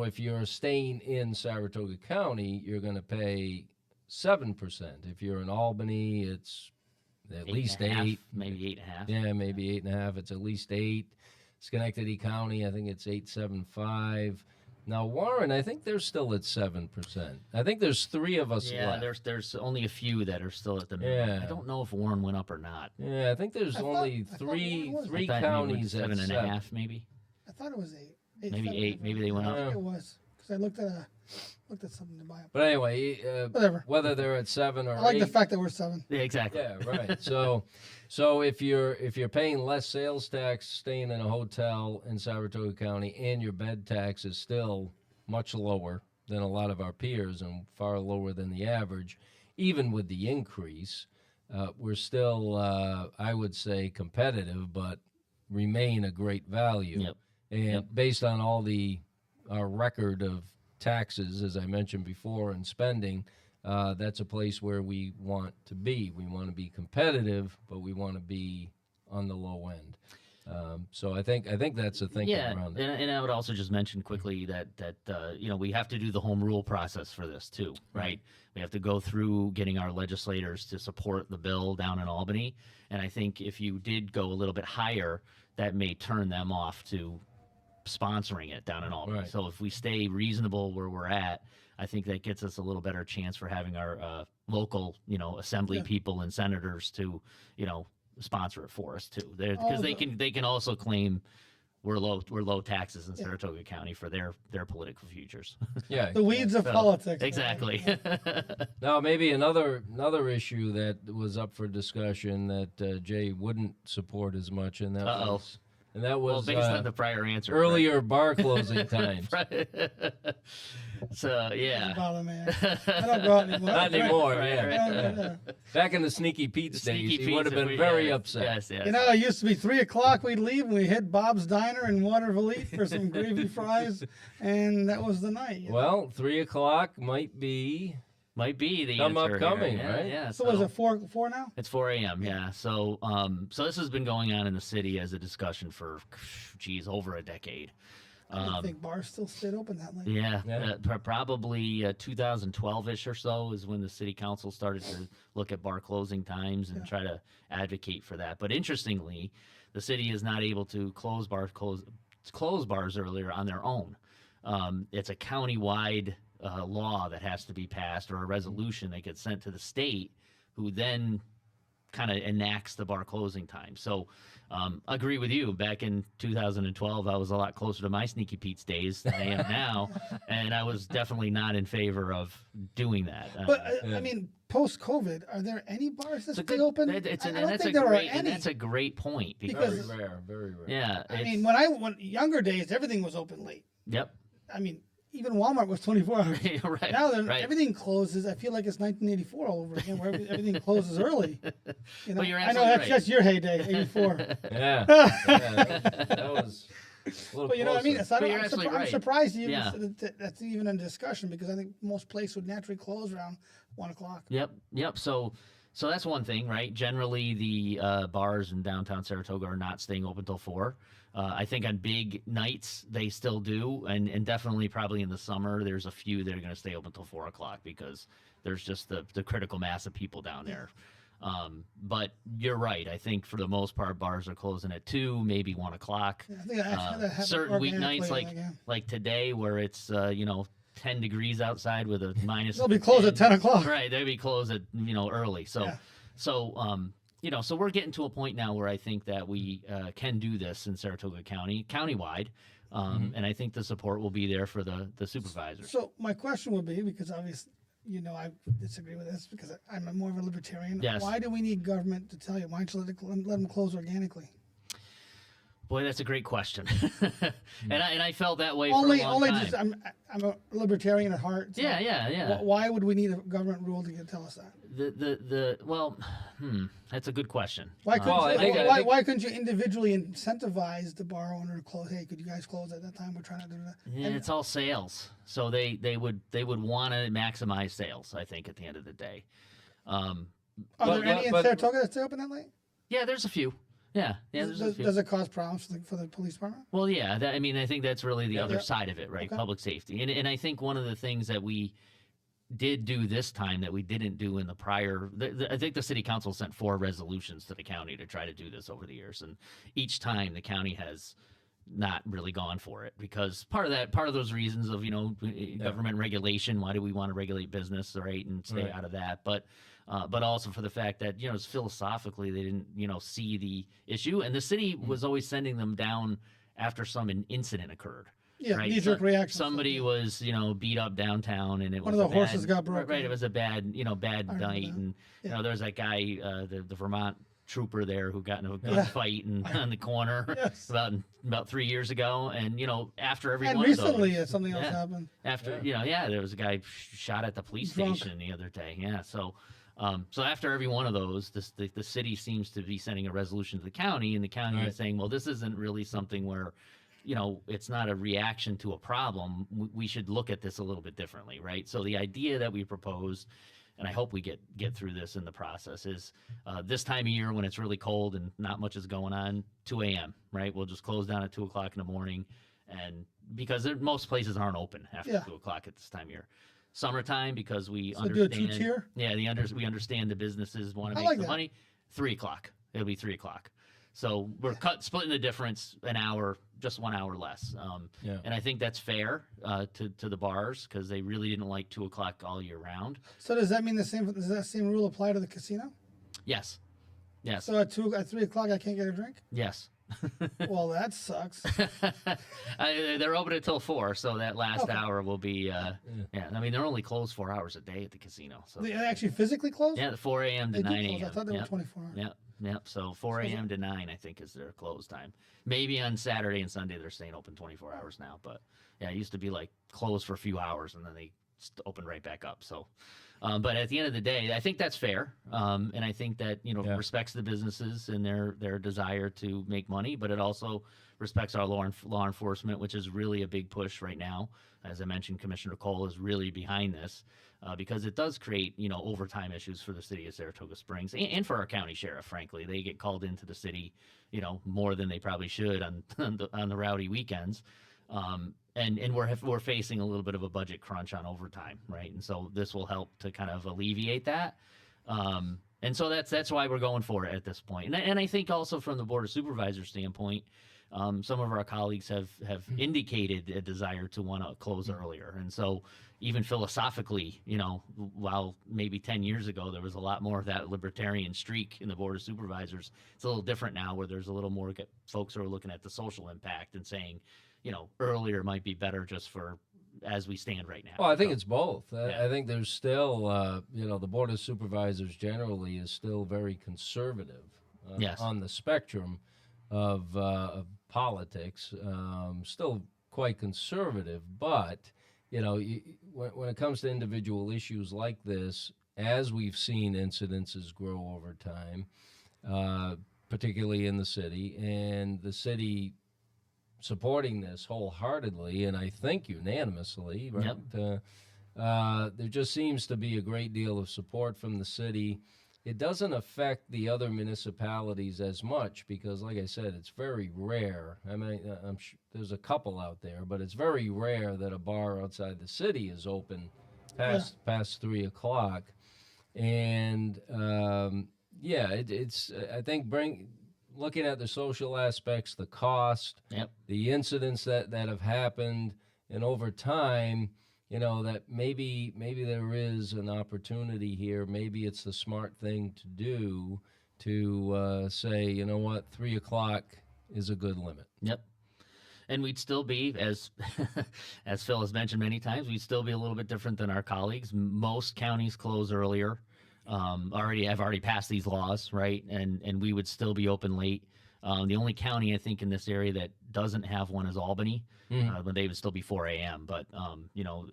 if you're staying in Saratoga County, you're going to pay 7%. If you're in Albany, it's at least 8.5, 8. maybe 8.5. Yeah, maybe 8.5. It's at least 8. Schenectady County, I think it's 8.75. Now Warren, I think they're still at 7%. I think there's 3 of us Yeah, left. there's only a few that are still at the Yeah. I don't know if Warren went up or not. Yeah, I think there's I thought- only I thought three Warren was- three I thought maybe it counties was at 7.5, maybe. I thought it was 8. Maybe 7, 8. Maybe they went I up. think it was because I looked at something to buy it. But anyway, Whatever. whether they're at 7 or I like 8. the fact that we're 7. Yeah, exactly. Yeah, right. So if you're paying less sales tax staying in a hotel in Saratoga County, and your bed tax is still much lower than a lot of our peers and far lower than the average, even with the increase, we're still, I would say, competitive, but remain a great value. Yep. And based on all our record of taxes, as I mentioned before, and spending, that's a place where we want to be. We want to be competitive, but we want to be on the low end. So I think that's the thinking Yeah, around it. and I would also just mention quickly that we have to do the home rule process for this too, right? We have to go through getting our legislators to support the bill down in Albany, and I think if you did go a little bit higher, that may turn them off to sponsoring it down in Albany. Right. So if we stay reasonable where we're at, I think that gets us a little better chance for having our local, assembly people and senators to, sponsor it for us too. Because they can also claim we're low taxes in Saratoga County for their political futures. Yeah. The weeds of So, politics. Exactly. Now, maybe another issue that was up for discussion that Jay wouldn't support as much, and that Uh-oh. was, well, was based on the prior answer. earlier bar closing times. Right. So, yeah. Bother me. I don't go out anymore. Not anymore. Right, yeah. right. I don't- yeah. Back in the Sneaky Pete's days, Sneaky he would have Pete's, been if very yeah, upset. Yes, yes. You know, it used to be 3 o'clock. We'd leave and we hit Bob's Diner in Waterville for some gravy fries, and that was the night. you know? Well, 3 o'clock might be. Might be the Come answer upcoming, here. Yeah, right? Yeah. So was it 4 now? It's 4 a.m. Yeah. So, so this has been going on in the city as a discussion for, over a decade. I think bars still stayed open that late. Yeah, Yeah. probably 2012-ish or so is when the city council started to look at bar closing times and try to advocate for that. But interestingly, the city is not able to close bars earlier on their own. It's a county-wide law that has to be passed, or a resolution that gets sent to the state, who then kind of enacts the bar closing time. So agree with you. Back in 2012, I was a lot closer to my Sneaky Pete's days than I am now, and I was definitely not in favor of doing that. But I mean, post-COVID, are there any bars that it's a stay good, open? I don't think think there are and any. that's a great point. Very Because- rare, very rare. Yeah, I it's- mean, when younger days, everything was open late. yep, I mean, even Walmart was 24 hours. right. Now right. everything closes. I feel like it's 1984 all over again, where everything closes early. You know? But you're I know absolutely that's right. just your heyday, 84. Yeah. That was a little But you know what I mean? closer. So But you're absolutely I'm right. surprised you Yeah. that's even in discussion, because I think most places would naturally close around 1 o'clock. Yep. So that's one thing, right? Generally, the bars in downtown Saratoga are not staying open till 4. I think on big nights they still do, and definitely probably in the summer there's a few that are going to stay open till 4 o'clock because there's just the critical mass of people down there. But you're right. I think for the most part bars are closing at 2, maybe 1 o'clock. I think that happened Certain weeknights organically, like today where it's 10 degrees outside with a minus. They'll be closed at 10 o'clock. Right, they'll be closed at early. So Yeah. so we're getting to a point now where I think that we can do this in Saratoga County, countywide, and I think the support will be there for the supervisors. So my question would be, because obviously, I disagree with this because I'm more of a libertarian. Yes. Why do we need government to tell you? Why don't you let them close organically? Boy, that's a great question, and I felt that way for a long time. I'm a libertarian at heart. So Yeah. Why would we need a government rule to tell us that? That's a good question. Why couldn't, I think- why couldn't you individually incentivize the bar owner to close? Hey, could you guys close at that time? We're trying to do that. Yeah, it's all sales, so they would want to maximize sales. I think at the end of the day. Are there any in Saratoga that stay open that late? Yeah, there's a few. Yeah, there's a few. Does it cause problems for the police department? Well, yeah. I think that's really the other Yeah. side of it, right? Okay. Public safety, and I think one of the things that we did do this time that we didn't do in the prior. I think the city council sent 4 resolutions to the county to try to do this over the years, and each time the county has not really gone for it because part of those reasons of government regulation. Why do we want to regulate business, right, and stay out of that? But also for the fact that philosophically they didn't see the issue, and the city was always sending them down after some incident occurred. Yeah, Right? knee-jerk reaction. Somebody was beat up downtown, and it One was of the horses got broken. Right, it was a bad remember night, that. and Yeah. there was that guy, the Vermont trooper there who got in a gunfight on the corner Yes. about 3 years ago, and after every And one recently, of those, something else happened. after there was a guy shot at the police Drunk. station the other day. Yeah, so after every one of those, the city seems to be sending a resolution to the county, and the county is saying, well, this isn't really something where it's not a reaction to a problem. We should look at this a little bit differently, right? So the idea that we proposed, and I hope we get through this in the process, is this time of year when it's really cold and not much is going on, 2 a.m., right? We'll just close down at 2 o'clock in the morning, and because most places aren't open after 2 o'clock at this time of year. Summertime, because we understand. Do a 2-tier? Yeah, we understand the businesses want to make like the that. money. 3 o'clock. It'll be 3 o'clock. So we're splitting the difference an hour, just 1 hour less. And I think that's fair to the bars because they really didn't like 2 o'clock all year round. So does that mean does that same rule apply to the casino? Yes. So at 3 o'clock I can't get a drink? Yes. Well, that sucks. They're open until 4, so that last hour will be. They're only closed 4 hours a day at the casino. So They actually physically close? yeah, 4 a.m. to They do 9 close. a.m. I thought they were Yep. 24 hours. Yep. So 4 a.m. to 9, I think, is their close time. Maybe on Saturday and Sunday they're staying open 24 hours now. But yeah, it used to be like closed for a few hours and then they open right back up. So, but at the end of the day, I think that's fair, and I think that respects the businesses and their desire to make money, but it also respects our law enforcement, which is really a big push right now. As I mentioned, Commissioner Cole is really behind this because it does create overtime issues for the city of Saratoga Springs and for our county sheriff. Frankly, they get called into the city more than they probably should on the rowdy weekends. And we're facing a little bit of a budget crunch on overtime, right? And so this will help to kind of alleviate that. And so that's why we're going for it at this point. And I think also from the Board of Supervisors standpoint, some of our colleagues have indicated a desire to want to close earlier. And so even philosophically, while maybe 10 years ago there was a lot more of that libertarian streak in the Board of Supervisors, it's a little different now where there's a little more folks who are looking at the social impact and saying, earlier might be better just for as we stand right now. Well, I think it's both. I think there's still, the Board of Supervisors generally is still very conservative Yes. on the spectrum of politics, still quite conservative. But, when it comes to individual issues like this, as we've seen incidences grow over time, particularly in the city, and the city supporting this wholeheartedly, and I think unanimously, right? Yep. There just seems to be a great deal of support from the city. it doesn't affect the other municipalities as much because, like I said, it's very rare. I mean, I'm sure there's a couple out there, but it's very rare that a bar outside the city is open past 3 o'clock. And it's I think looking at the social aspects, the cost, the incidents that have happened, and over time, that maybe there is an opportunity here. Maybe it's the smart thing to do to say, you know what, 3 o'clock is a good limit. Yep. And we'd still be, as as Phil has mentioned many times, we'd still be a little bit different than our colleagues. Most counties close earlier. Have already passed these laws, right? And we would still be open late. The only county I think in this area that doesn't have one is Albany, but they would still be 4 a.m. But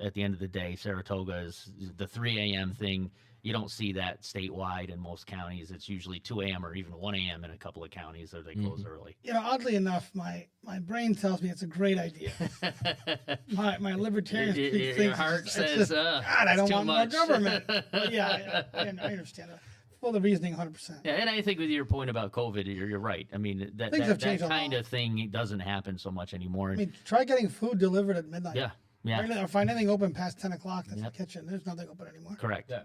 at the end of the day, Saratoga is the 3 a.m. thing. You don't see that statewide in most counties. It's usually 2 a.m. or even 1 a.m. in a couple of counties that they close early. Oddly enough, my brain tells me it's a great idea. my libertarian thinks your heart says, God, I don't want much. more government. But yeah, I understand that. Well, the reasoning, 100%. Yeah, and I think with your point about COVID, you're right. I mean, that kind of thing doesn't happen so much anymore. I mean, try getting food delivered at midnight. Yeah. Or find anything open past 10 o'clock that's the kitchen. There's nothing open anymore. Correct. Yeah.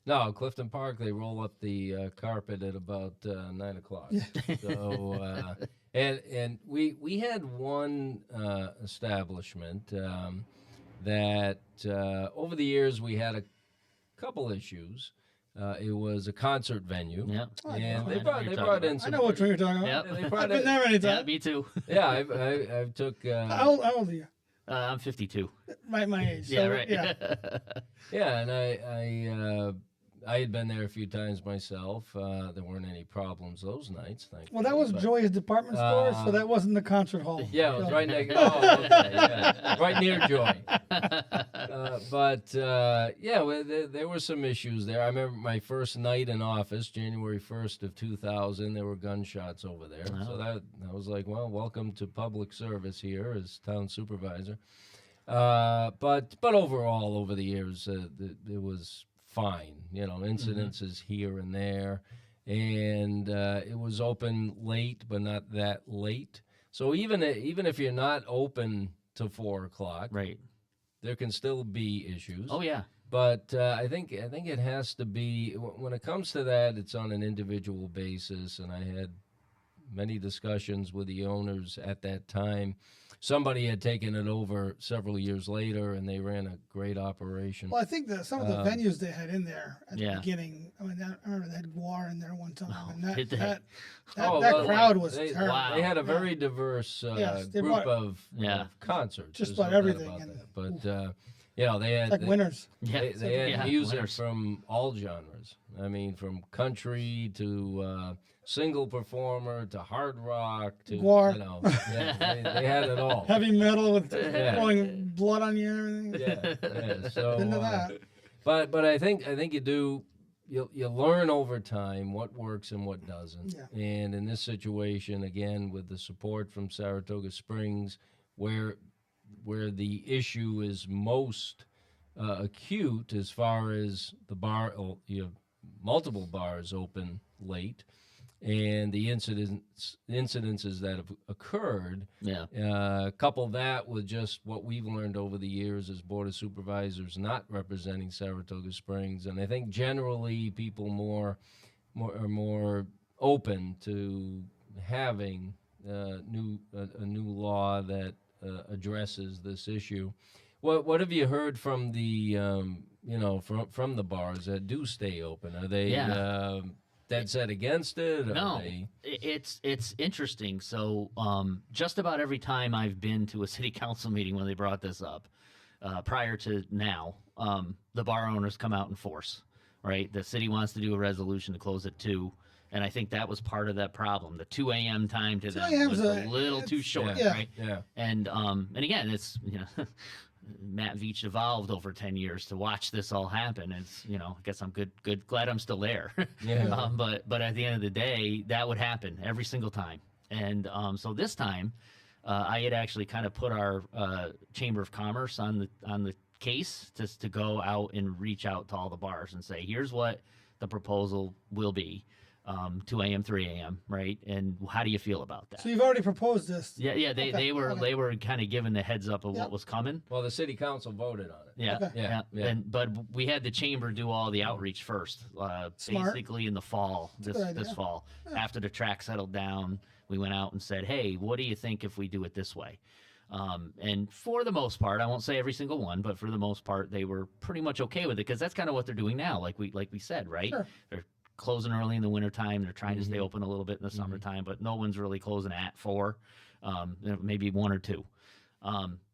No, Clifton Park, they roll up the carpet at about 9 o'clock. Yeah. So, and we had one establishment that over the years we had a couple issues. It was a concert venue. Yeah. And they brought in some. I know what you're talking about. Yep. I've been there many times. Yeah, me too. Yeah, I took. How old are you? I'm 52. My age. Yeah, so, right. Yeah. Yeah, and I had been there a few times myself. There weren't any problems those nights, thankfully. Well, that was Joy's department store, so that wasn't the concert hall. Yeah, it was right next. Right near Joy. There were some issues there. I remember my first night in office, January 1st of 2000. There were gunshots over there, so that I was like, well, welcome to public service here as town supervisor. But overall, over the years, it was fine. Incidences here and there, and it was open late, but not that late. So even if you're not open to 4 o'clock, right, there can still be issues. Oh yeah. But I think it has to be, when it comes to that, it's on an individual basis. And I had many discussions with the owners at that time. Somebody had taken it over several years later, and they ran a great operation. Well, I think that some of the venues they had in there at the beginning, I remember they had Guar in there one time, and that crowd was terrible. Wow. They had a very diverse group of concerts. Just about everything. But they had like winners. They had music from all genres. I mean, from country to single performer to hard rock to Guar. They had it all. Heavy metal with throwing blood on you and everything. Yeah. So into that. But I think you learn over time what works and what doesn't. Yeah. And in this situation, again, with the support from Saratoga Springs, where the issue is most acute as far as the bar, you have multiple bars open late, and the incidences that have occurred. Couple that with just what we've learned over the years as Board of Supervisors not representing Saratoga Springs, and I think generally people are more open to having a new law that addresses this issue. What have you heard from the from the bars that do stay open? Are they dead set against it? No, it's interesting. So just about every time I've been to a city council meeting when they brought this up, prior to now, the bar owners come out in force. Right, the city wants to do a resolution to close at 2. And I think that was part of that problem. The 2 a.m. time to them was a little too short, right? Yeah. And again, it's Matt Veitch evolved over 10 years to watch this all happen. It's I guess I'm glad I'm still there. Yeah. But at the end of the day, that would happen every single time. And so this time, I had actually kind of put our Chamber of Commerce on the case just to go out and reach out to all the bars and say, here's what the proposal will be, 2 a.m., 3 a.m., right? And how do you feel about that? So you've already proposed this. Yeah, they, Okay, they were kind of given the heads up of Yep. what was coming. Well, the city council voted on it. Yeah, Okay. Yeah. But we had the chamber do all the outreach first, Smart. basically in the fall, a good this idea. fall. After the track settled down, we went out and said, hey, what do you think if we do it this way? And for the most part, I won't say every single one, but for the most part, they were pretty much okay with it, because that's kind of what they're doing now, like we said, right? Sure. They're closing early in the wintertime. They're trying to stay open a little bit in the summertime, but no one's really closing at 4, maybe 1 or 2.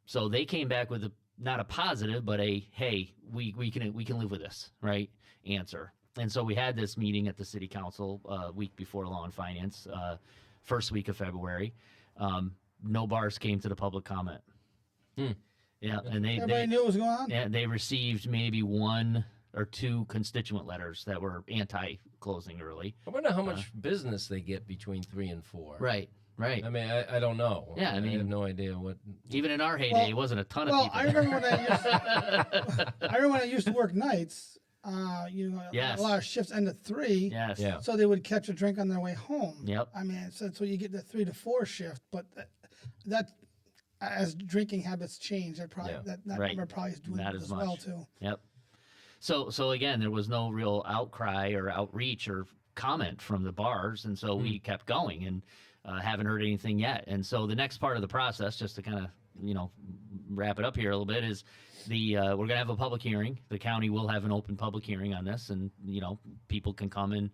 So they came back with not a positive, but a, hey, we can live with this, right? Answer. And so we had this meeting at the city council week before Law and Finance, first week of February. No bars came to the public comment. Yeah, and Everybody knew what was going on. yeah, they received maybe 1 or 2 constituent letters that were anti-closing early. I wonder how much business they get between 3 and 4. Right. I mean, I don't know. Yeah, I mean, have no idea what. Even in our heyday, Well- it wasn't a ton of Well, people. I remember when I used to work nights. Yes. A lot of shifts end at 3. Yes. Yeah. So they would catch a drink on their way home. Yep. I mean, so you get the 3 to 4 shift, but that as drinking habits change, that probably Yeah. that Right. number probably is doing Not it as as well much. too. Yep. So again, there was no real outcry or outreach or comment from the bars, and so we kept going and haven't heard anything yet. And so the next part of the process, just to kind of wrap it up here a little bit, is we're going to have a public hearing. The county will have an open public hearing on this, and people can come and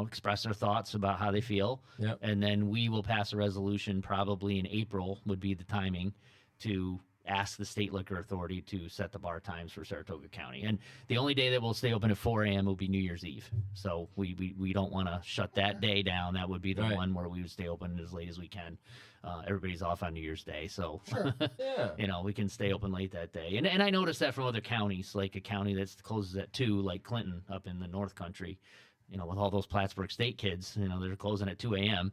express their thoughts about how they feel. Yep. And then we will pass a resolution probably in April would be the timing to ask the state liquor authority to set the bar times for Saratoga County. And the only day that we'll stay open at 4 a.m. will be New Year's Eve. So we don't want to shut that day down. That would be the Right. one where we would stay open as late as we can. Everybody's off on New Year's Day, so Sure. Yeah. we can stay open late that day. And I noticed that from other counties, like a county that closes at 2, like Clinton up in the North Country, with all those Plattsburgh State kids, they're closing at 2 a.m.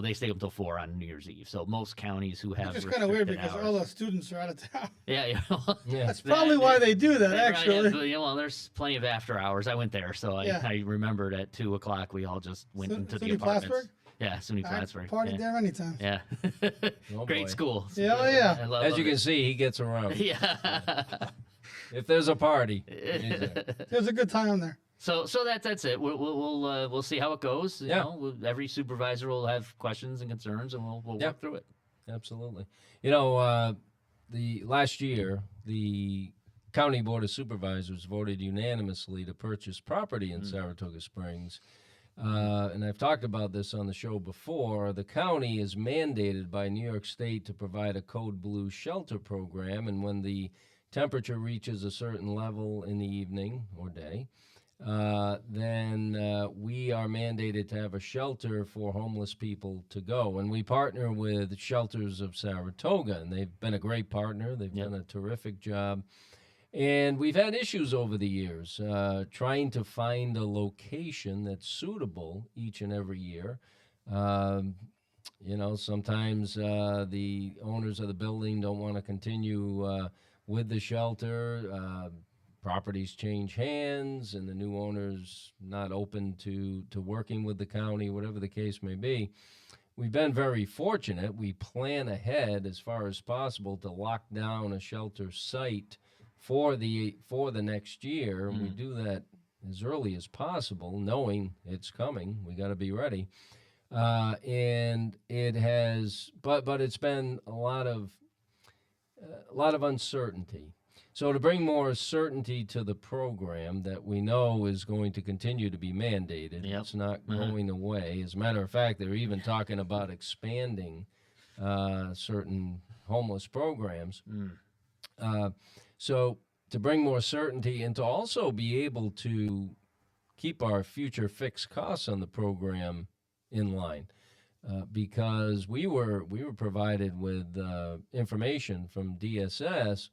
They stay up until 4 on New Year's Eve. So most counties who have It's just kind of weird restricted because hours- all the students are out of town. yeah, Yeah. That's probably why they do that, Right, actually. yeah, well, there's plenty of after hours. I went there, so Yeah. I remembered at 2:00 we all just went into the SUNY apartments. Plattsburgh? Yeah, SUNY I Plattsburgh. partied yeah. there many times. Yeah, Oh, great boy. school. Yeah, oh, yeah. I love As you it. can see, he gets around. Yeah. If there's a party, he's there. It was a good time there. So that's it. We'll see how it goes. You Yeah. know, every supervisor will have questions and concerns, and we'll Yeah. work through it. Absolutely. The last year, the County Board of Supervisors voted unanimously to purchase property in Saratoga Springs. And I've talked about this on the show before. The county is mandated by New York State to provide a Code Blue shelter program, and when the temperature reaches a certain level in the evening or day, then we are mandated to have a shelter for homeless people to go. And we partner with Shelters of Saratoga, and they've been a great partner. They've Yep. done a terrific job. And we've had issues over the years trying to find a location that's suitable each and every year. Sometimes the owners of the building don't want to continue with the shelter. Properties change hands, and the new owner's not open to working with the county, whatever the case may be. We've been very fortunate. We plan ahead as far as possible to lock down a shelter site for the next year. And we do that as early as possible, knowing it's coming. We got to be ready. And it has, but it's been a lot of uncertainty. So to bring more certainty to the program that we know is going to continue to be mandated, Yep. it's not going away. As a matter of fact, they're even talking about expanding certain homeless programs. So to bring more certainty and to also be able to keep our future fixed costs on the program in line. Because we were provided with information from DSS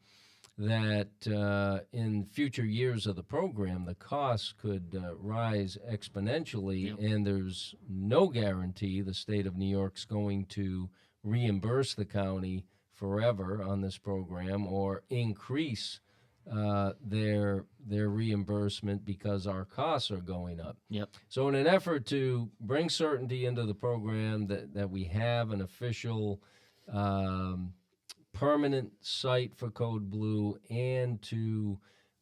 that in future years of the program, the costs could rise exponentially, Yep. and there's no guarantee the state of New York's going to reimburse the county forever on this program or increase their reimbursement because our costs are going up. Yep. So in an effort to bring certainty into the program, that we have an official permanent site for Code Blue, and to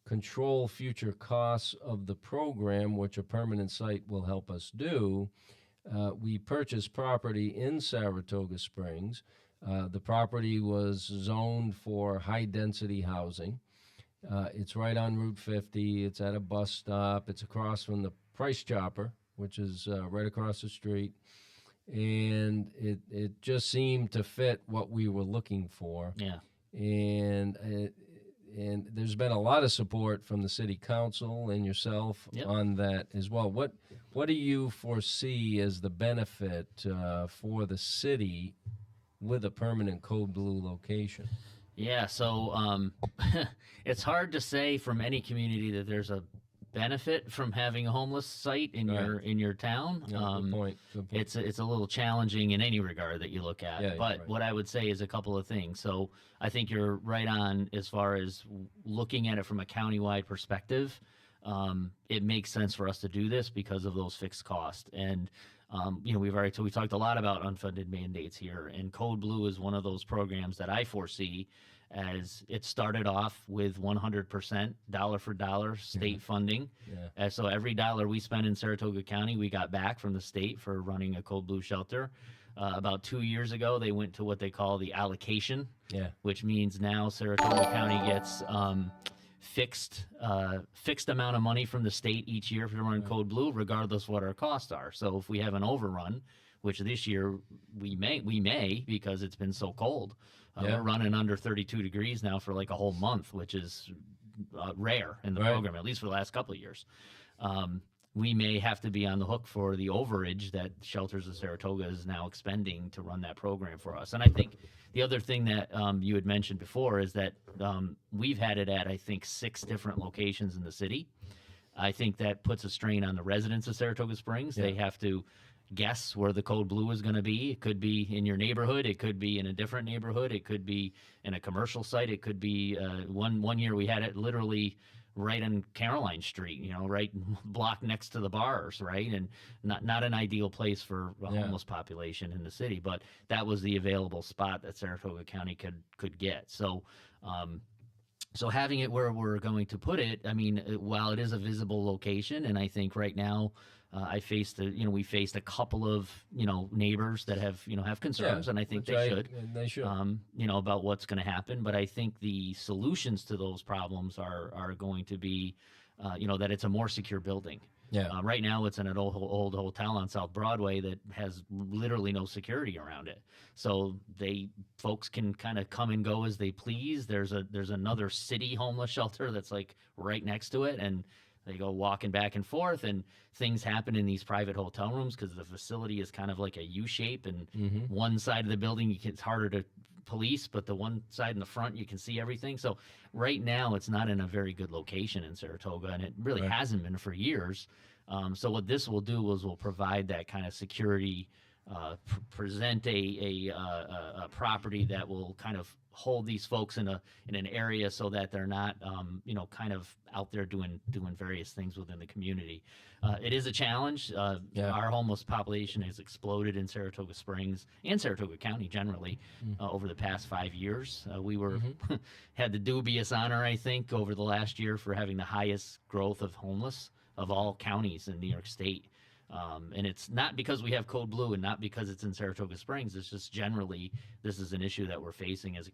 control future costs of the program, which a permanent site will help us do, we purchased property in Saratoga Springs. The property was zoned for high-density housing. It's right on Route 50. It's at a bus stop. It's across from the Price Chopper, which is right across the street. And it just seemed to fit what we were looking for. Yeah. And there's been a lot of support from the city council and yourself Yep. on that as well. What do you foresee as the benefit for the city with a permanent Code Blue location? Yeah, so it's hard to say from any community that there's a benefit from having a homeless site in Right. your town. Yeah, good point. Good point. It's a little challenging in any regard that you look at. Yeah, but right. what I would say is a couple of things. So I think you're right on as far as looking at it from a countywide perspective. It makes sense for us to do this because of those fixed costs. And we've talked a lot about unfunded mandates here, and Code Blue is one of those programs that I foresee as it started off with 100% dollar for dollar state funding. Yeah. So every dollar we spent in Saratoga County, we got back from the state for running a Code Blue shelter. About 2 years ago, they went to what they call the allocation, Yeah. which means now Saratoga County gets fixed amount of money from the state each year to run Code Blue, regardless what our costs are. So if we have an overrun, which this year we may because it's been so cold, Yeah. we're running under 32 degrees now for like a whole month, which is rare in the Right. program, at least for the last couple of years. We may have to be on the hook for the overage that Shelters of Saratoga is now expending to run that program for us. And I think the other thing that you had mentioned before is that we've had it at, I think, 6 different locations in the city. I think that puts a strain on the residents of Saratoga Springs. Yeah. They have to guess where the Code Blue is going to be. It could be in your neighborhood. It could be in a different neighborhood. It could be in a commercial site. It could be one year we had it literally right on Caroline Street, right block next to the bars, right? And not an ideal place for a Yeah. homeless population in the city, but that was the available spot that Saratoga County could get. So having it where we're going to put it, I mean, while it is a visible location, and I think right now we faced a couple of neighbors that have concerns, and I think they should. About what's going to happen. But I think the solutions to those problems are going to be, that it's a more secure building. Yeah. Right now, it's in an old hotel on South Broadway that has literally no security around it. So folks can kind of come and go as they please. There's another city homeless shelter that's like right next to it, and they go walking back and forth, and things happen in these private hotel rooms because the facility is kind of like a U shape, and one side of the building it's harder to police, but the one side in the front you can see everything. So right now it's not in a very good location in Saratoga, and it really Right. hasn't been for years. So what this will do is we'll provide that kind of security, present a property that will kind of hold these folks in an area so that they're not kind of out there doing various things within the community. It is a challenge. Yeah. Our homeless population has exploded in Saratoga Springs and Saratoga County generally over the past 5 years. We were had the dubious honor, I think, over the last year for having the highest growth of homeless of all counties in New York State. And it's not because we have Code Blue and not because it's in Saratoga Springs. It's just generally this is an issue that we're facing as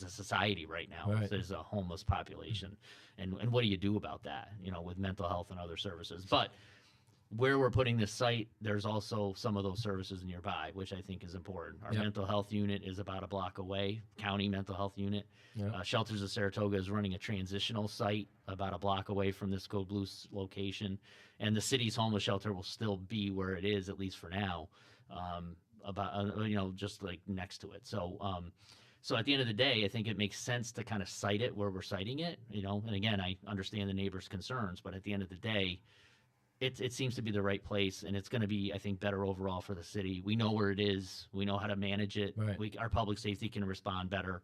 a society right now. Right. There's a homeless population, and what do you do about that? With mental health and other services. But where we're putting this site, there's also some of those services nearby, which I think is important. Our Yep. mental health unit is about a block away, county mental health unit. Yep. Shelters of Saratoga is running a transitional site about a block away from this Code Blue location. And the city's homeless shelter will still be where it is, at least for now, just like next to it. So at the end of the day, I think it makes sense to kind of site it where we're citing it, and again, I understand the neighbors' concerns, but at the end of the day, it seems to be the right place, and it's going to be, I think, better overall for the city. We know where it is. We know how to manage it. Right. Our public safety can respond better.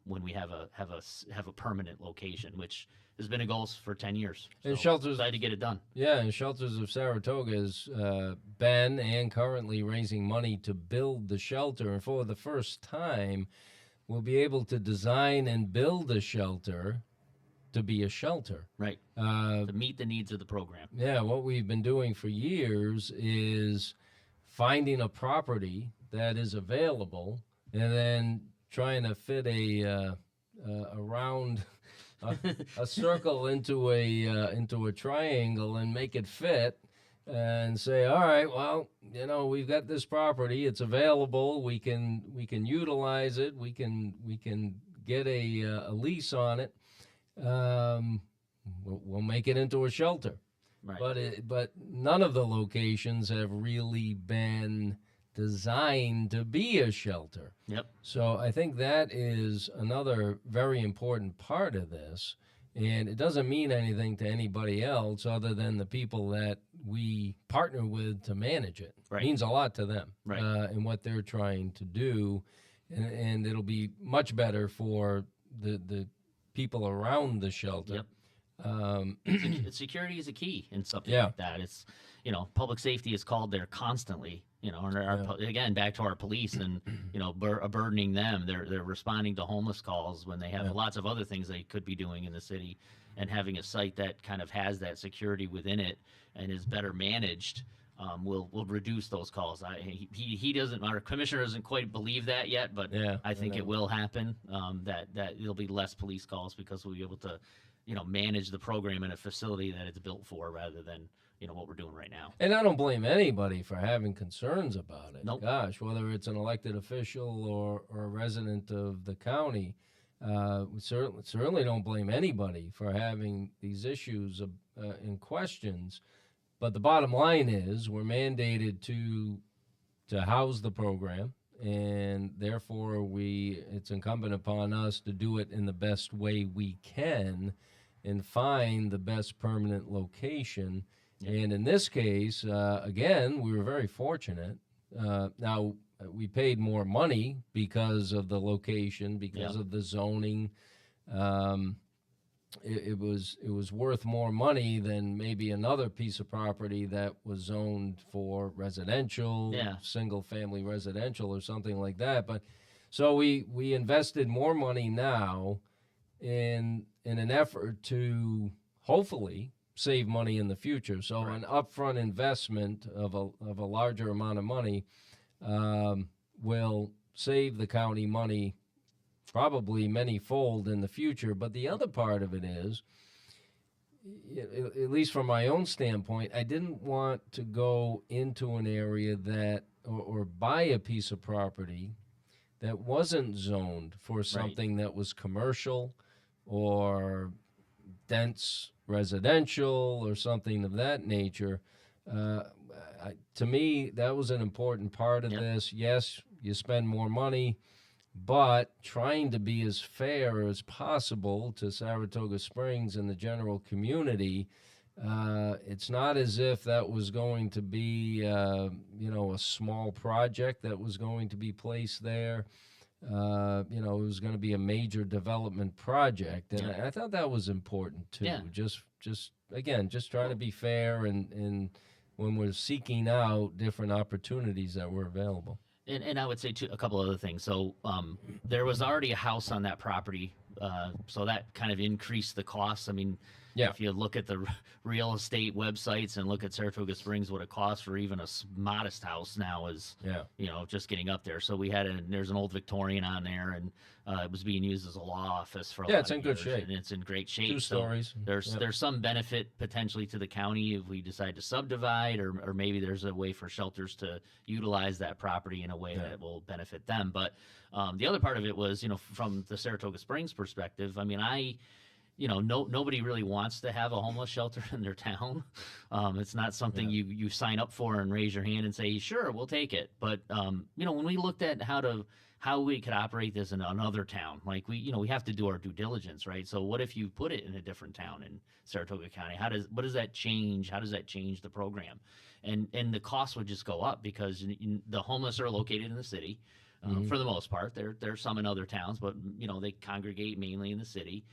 when we have a permanent location, which has been a goal for 10 years. And So shelters, excited to get it done. yeah, and Shelters of Saratoga has been and currently raising money to build the shelter. And for the first time, we'll be able to design and build a shelter to be a shelter. Right. Uh, To meet the needs of the program. yeah, what we've been doing for years is finding a property that is available and then trying to fit a round, a circle into a triangle and make it fit, and say, all right, well, we've got this property, it's available, we can utilize it, we can get a lease on it, we'll make it into a shelter. Right. But none of the locations have really been designed to be a shelter. Yep. So I think that is another very important part of this. And it doesn't mean anything to anybody else other than the people that we partner with to manage it. Right. It means a lot to them, Right. in what they're trying to do. And it'll be much better for the people around the shelter. Yep. Um, Security is a key in something Yeah. like that. It's, public safety is called there constantly, and again, back to our police and, burdening them. They're responding to homeless calls when they have lots of other things they could be doing in the city, and having a site that kind of has that security within it and is better managed will reduce those calls. He doesn't, our commissioner doesn't quite believe that yet, but Yeah, I think I know. it will happen, that there'll be less police calls because we'll be able to, manage the program in a facility that it's built for rather than, what we're doing right now. And I don't blame anybody for having concerns about it. Nope. Gosh, whether it's an elected official or a resident of the county, we certainly don't blame anybody for having these issues and questions. But the bottom line is we're mandated to house the program, and therefore it's incumbent upon us to do it in the best way we can and find the best permanent location. And in this case, again, we were very fortunate. Now, we paid more money because of the location, because of the zoning. It was worth more money than maybe another piece of property that was zoned for residential, single-family residential or something like that. But so we invested more money now in an effort to hopefully save money in the future. So an upfront investment of a larger amount of money will save the county money probably many-fold in the future. But the other part of it is, at least from my own standpoint, I didn't want to go into an area that or buy a piece of property that wasn't zoned for something that was commercial or dense residential or something of that nature. To me, that was an important part of this. Yes, you spend more money, but trying to be as fair as possible to Saratoga Springs and the general community. It's not as if that was going to be, a small project that was going to be placed there. It was going to be a major development project, and I thought that was important too. Yeah. Just trying to be fair, and when we're seeking out different opportunities that were available. And I would say a couple other things. So there was already a house on that property, so that kind of increased the costs. I mean, if you look at the real estate websites and look at Saratoga Springs, what it costs for even a modest house now is, just getting up there. So there's an old Victorian on there, and it was being used as a law office for a lot it's of in good years, shape. and it's in great shape. 2 stories. There's some benefit potentially to the county if we decide to subdivide, or maybe there's a way for shelters to utilize that property in a way that will benefit them. But the other part of it was, from the Saratoga Springs perspective, I mean, nobody really wants to have a homeless shelter in their town. It's not something you sign up for and raise your hand and say, sure, we'll take it. But, when we looked at how we could operate this in another town, like we have to do our due diligence, right? So what if you put it in a different town in Saratoga County? What does that change? How does that change the program? And the cost would just go up because the homeless are located in the city. for the most part. There's some in other towns, but they congregate mainly in the city.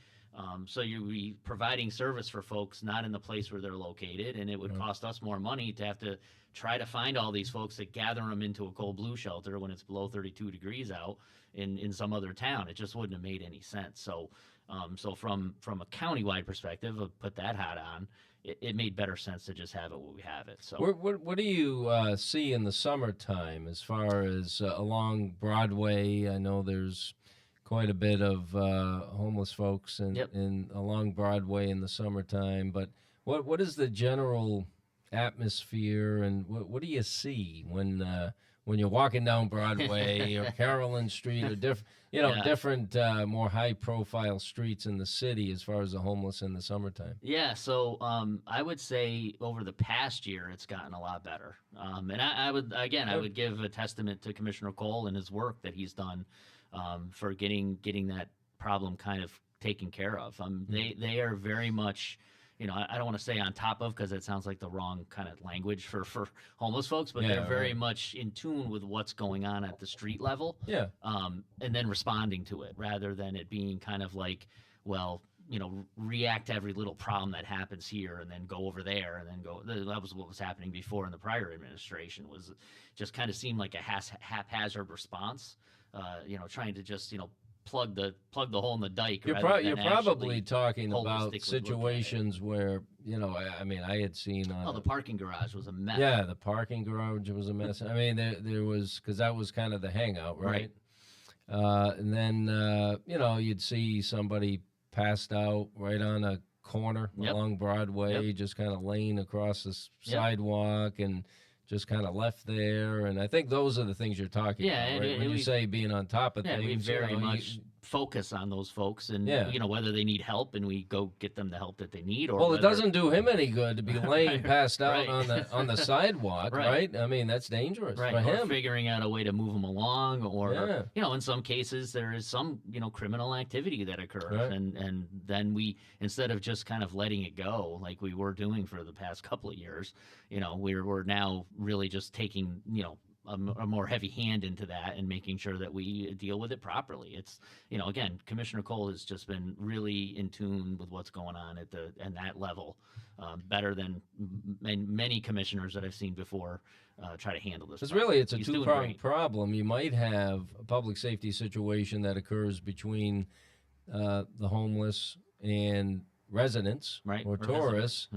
So you'd be providing service for folks not in the place where they're located, and it would cost us more money to have to try to find all these folks to gather them into a cold blue shelter when it's below 32 degrees out in some other town. It just wouldn't have made any sense. So from a countywide perspective, put that hat on, it made better sense to just have it where we have it. So what do you see in the summertime as far as along Broadway? I know there's quite a bit of homeless folks in along Broadway in the summertime, but what is the general atmosphere, and what do you see when you're walking down Broadway or Carolyn Street or different more high-profile streets in the city as far as the homeless in the summertime? Yeah, so I would say over the past year it's gotten a lot better, and I would give a testament to Commissioner Cole and his work that he's done for getting that problem kind of taken care of. They are very much, I don't want to say on top of, because it sounds like the wrong kind of language for homeless folks, but they're very much in tune with what's going on at the street level. Yeah. And then responding to it rather than it being kind of like, well, react to every little problem that happens here and then go over there and then go. That was what was happening before in the prior administration, was just kind of seemed like a haphazard response. Trying to just plug the hole in the dike. You're probably talking about situations where I had seen the parking garage was a mess. Yeah, the parking garage was a mess. I mean, there was, because that was kind of the hangout, right? And then you'd see somebody passed out right on a corner along Broadway, just kind of laying across the sidewalk and just kind of left there. And I think those are the things you're talking about, right? When you say being on top of things. We very much focus on those folks and, whether they need help, and we go get them the help that they need. Or it doesn't do him any good to be laying passed out on the sidewalk, right? I mean, that's dangerous for him. Or figuring out a way to move him along, or, in some cases there is some, criminal activity that occurs. And then we, instead of just kind of letting it go like we were doing for the past couple of years, we're now really just taking, a more heavy hand into that and making sure that we deal with it properly. It's, again, Commissioner Cole has just been really in tune with what's going on at that level, better than many commissioners that I've seen before try to handle this. Because really, it's a two-pronged problem. You might have a public safety situation that occurs between the homeless and residents or tourists.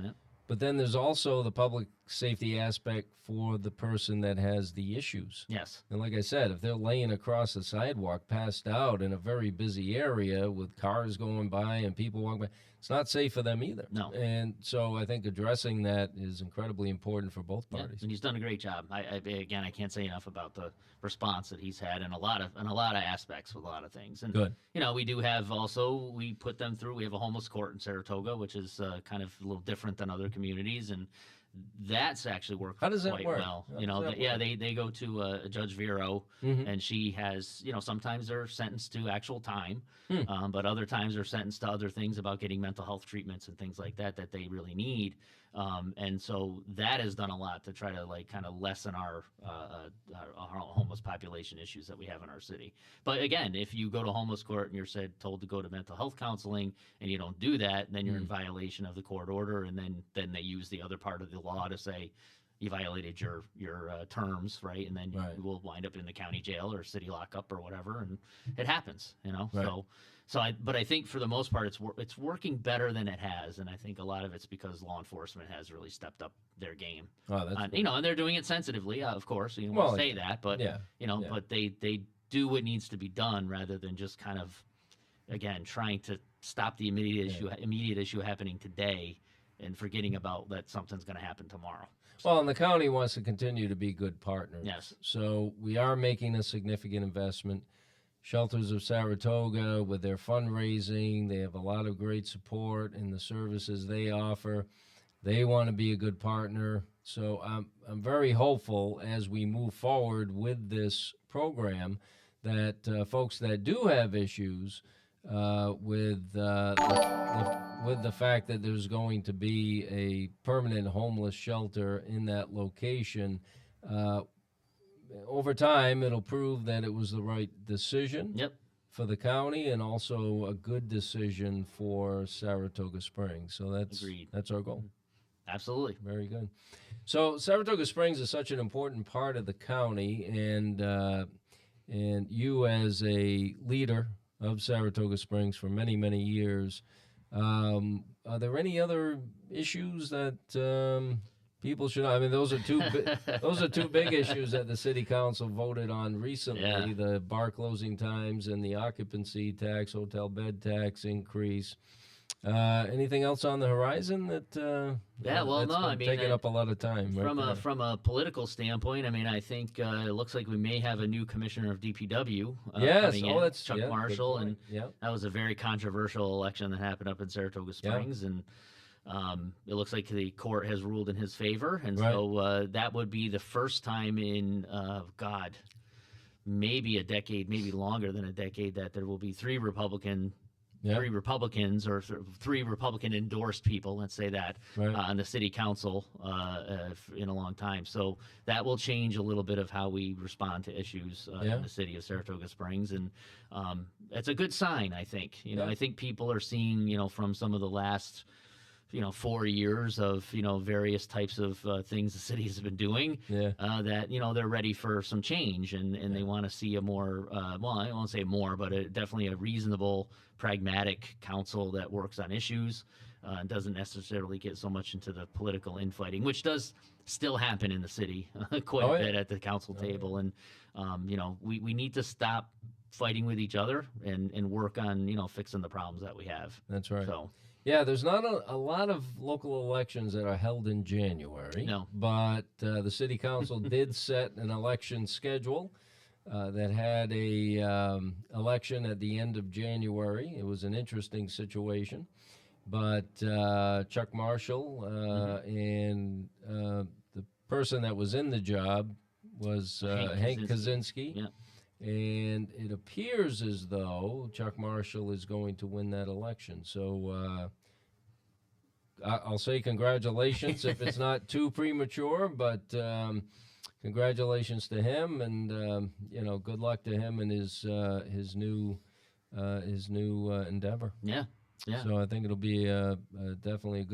But then there's also the public safety aspect for the person that has the issues. Yes. And like I said, if they're laying across the sidewalk passed out in a very busy area with cars going by and people walking by, it's not safe for them either. No. And so I think addressing that is incredibly important for both parties. And he's done a great job. I can't say enough about the response that he's had in a lot of aspects with a lot of things. And good. We do have also, we put them through, we have a homeless court in Saratoga, which is kind of a little different than other communities, and that's actually worked How does that quite work? well. They go to Judge Vero, and she has, sometimes they're sentenced to actual time, but other times they're sentenced to other things about getting mental health treatments and things like that they really need. And so that has done a lot to try to kind of lessen our homeless population issues that we have in our city. But again, if you go to homeless court and you're told to go to mental health counseling and you don't do that, then you're in violation of the court order, and then they use the other part of the law to say you violated your terms, right? And then you will wind up in the county jail or city lockup or whatever, and it happens, Right. But I think for the most part, it's working better than it has, and I think a lot of it's because law enforcement has really stepped up their game. And they're doing it sensitively, of course. You won't say that, but but they do what needs to be done rather than just kind of, again, trying to stop the immediate issue happening today and forgetting about that something's going to happen tomorrow. Well, and the county wants to continue to be good partners. Yes. So we are making a significant investment. Shelters of Saratoga, with their fundraising, they have a lot of great support in the services they offer. They want to be a good partner. So I'm very hopeful as we move forward with this program that folks that do have issues with the fact that there's going to be a permanent homeless shelter in that location, over time, it'll prove that it was the right decision Yep. for the county and also a good decision for Saratoga Springs. So Agreed. that's our goal. Absolutely. Very good. So Saratoga Springs is such an important part of the county, and you as a leader of Saratoga Springs for many, many years, are there any other issues that people should? I mean, those are those are two big issues that the city council voted on recently: Yeah. the bar closing times and the occupancy tax, hotel bed tax increase. Anything else on the horizon that? Yeah, well, that's no, been I mean, taking up a lot of time. From a political standpoint, I mean, I think it looks like we may have a new commissioner of DPW. Yes, coming in, that's Chuck good Marshall, and point. Yeah. that was a very controversial election that happened up in Saratoga Springs, and it looks like the court has ruled in his favor, and Right. so that would be the first time in maybe a decade, maybe longer than a decade, that there will be three Republicans or sort of three Republican endorsed people, let's say that, Right. on the city council in a long time. So that will change a little bit of how we respond to issues in the city of Saratoga Springs. And it's a good sign, I think. I think people are seeing, from some of the last 4 years of various types of things the city has been doing, that they're ready for some change, and they want to see a more well, I won't say more, but definitely a reasonable, pragmatic council that works on issues and doesn't necessarily get so much into the political infighting, which does still happen in the city quite a bit at the council table. And we need to stop fighting with each other and work on fixing the problems that we have. That's right. So. Yeah, there's not a lot of local elections that are held in January. No. But the city council did set an election schedule that had a election at the end of January. It was an interesting situation. But Chuck Marshall and the person that was in the job was Hank Kaczynski. Yeah. And it appears as though Chuck Marshall is going to win that election. So I'll say congratulations if it's not too premature, but congratulations to him, and good luck to him and his new endeavor. Yeah. So I think it'll be definitely a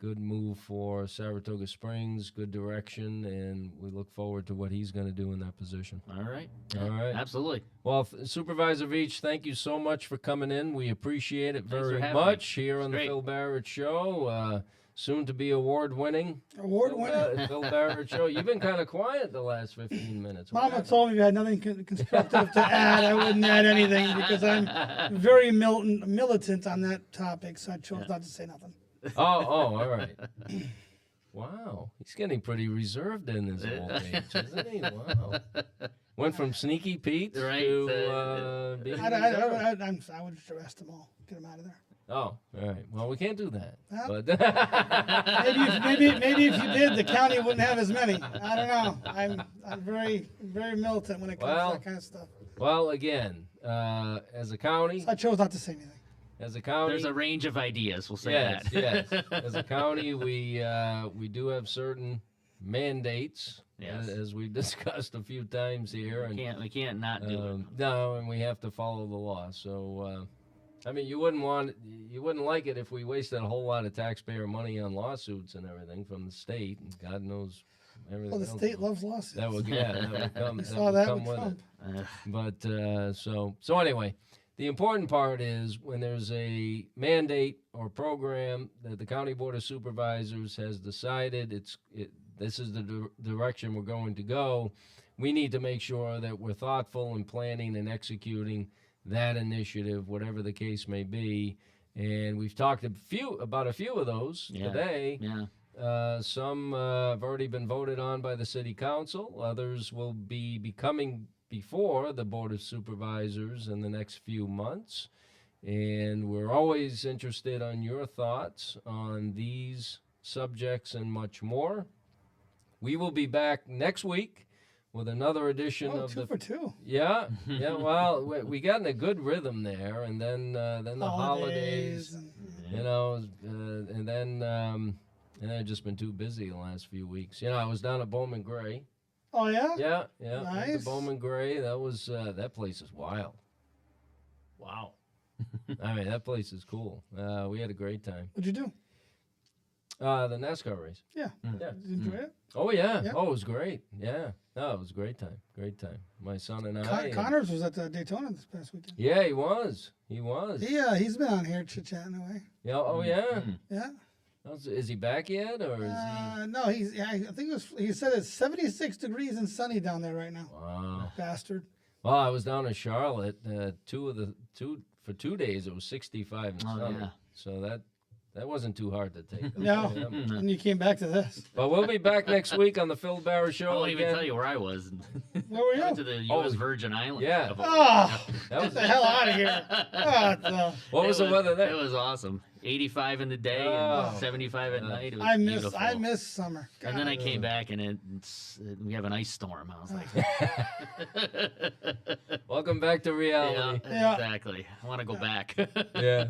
good move for Saratoga Springs, good direction, and we look forward to what he's going to do in that position. All right. All right. Absolutely. Well, Supervisor Veitch, thank you so much for coming in. We appreciate it Thanks for very having much me. here It's on great. the Phil Barrett Show. Soon to be award-winning. Phil Barrett Show. You've been kind of quiet the last 15 minutes. What Mama happened? told me if you had nothing constructive to add, I wouldn't add anything because I'm very militant on that topic, so I chose not to say nothing. Oh, all right. Wow, he's getting pretty reserved in his old age, isn't he? Wow. Went from Sneaky Pete Right, to being reserved. I would just arrest them all, get them out of there. Oh, all right. Well, we can't do that. Well, But Maybe if you did, the county wouldn't have as many. I don't know. I'm very militant when it comes to that kind of stuff. Well, again, as a county, So I chose not to say anything. as a county, There's a range of ideas. We'll say yes, that. yes. As a county, we do have certain mandates, Yes. as we've discussed a few times here, and We can't not do it. no, and we have to follow the law. So, I mean, you wouldn't like it if we wasted a whole lot of taxpayer money on lawsuits and everything from the state, and God knows everything. Well, the else. state loves lawsuits. That would come. We that saw would that come with with it. Trump. But so anyway, the important part is when there's a mandate or program that the County Board of Supervisors has decided this is the direction we're going to go, we need to make sure that we're thoughtful in planning and executing that initiative, whatever the case may be. And we've talked about a few of those today. Yeah. Some have already been voted on by the City Council. Others will be coming before the Board of Supervisors in the next few months. And we're always interested on your thoughts on these subjects and much more. We will be back next week with another edition Oh, of two the... for two. Yeah. Well, we got in a good rhythm there, and then the holidays, and then I've just been too busy the last few weeks. I was down at Bowman Gray Oh yeah. Yeah, yeah. Went to Nice. Bowman Gray. That was that place is wild. Wow. I mean, that place is cool. We had a great time. What'd you do? The NASCAR race. Yeah. Yeah. Did you enjoy it? Oh yeah. Yeah. Oh, it was great. Yeah. No, it was a great time. Great time. My son and I. and- Connors was at the Daytona this past weekend. Yeah, he was. He was. He's been on here chit chatting away. Yeah. Oh yeah. Mm. Yeah. Is he back yet, or is he? No, I think he said it's 76 degrees and sunny down there right now. Wow. Bastard. Well, I was down in Charlotte. For 2 days, it was 65 and Oh, sunny. yeah. So that wasn't too hard to take. No. Yeah. And you came back to this. But we'll be back next week on the Phil Barra Show I won't even again. tell you where I was. Where were I went you? to the Oh, U.S. Virgin Islands. yeah. Oh, That get was the hell out of here. Oh, what was the weather there? It was awesome. 85 in the day Oh. and 75 at night. It was I beautiful. miss summer. And then I God. came back and we have an ice storm. I was like, Welcome back to yeah, reality. Yeah. exactly. I want to go back. Yeah.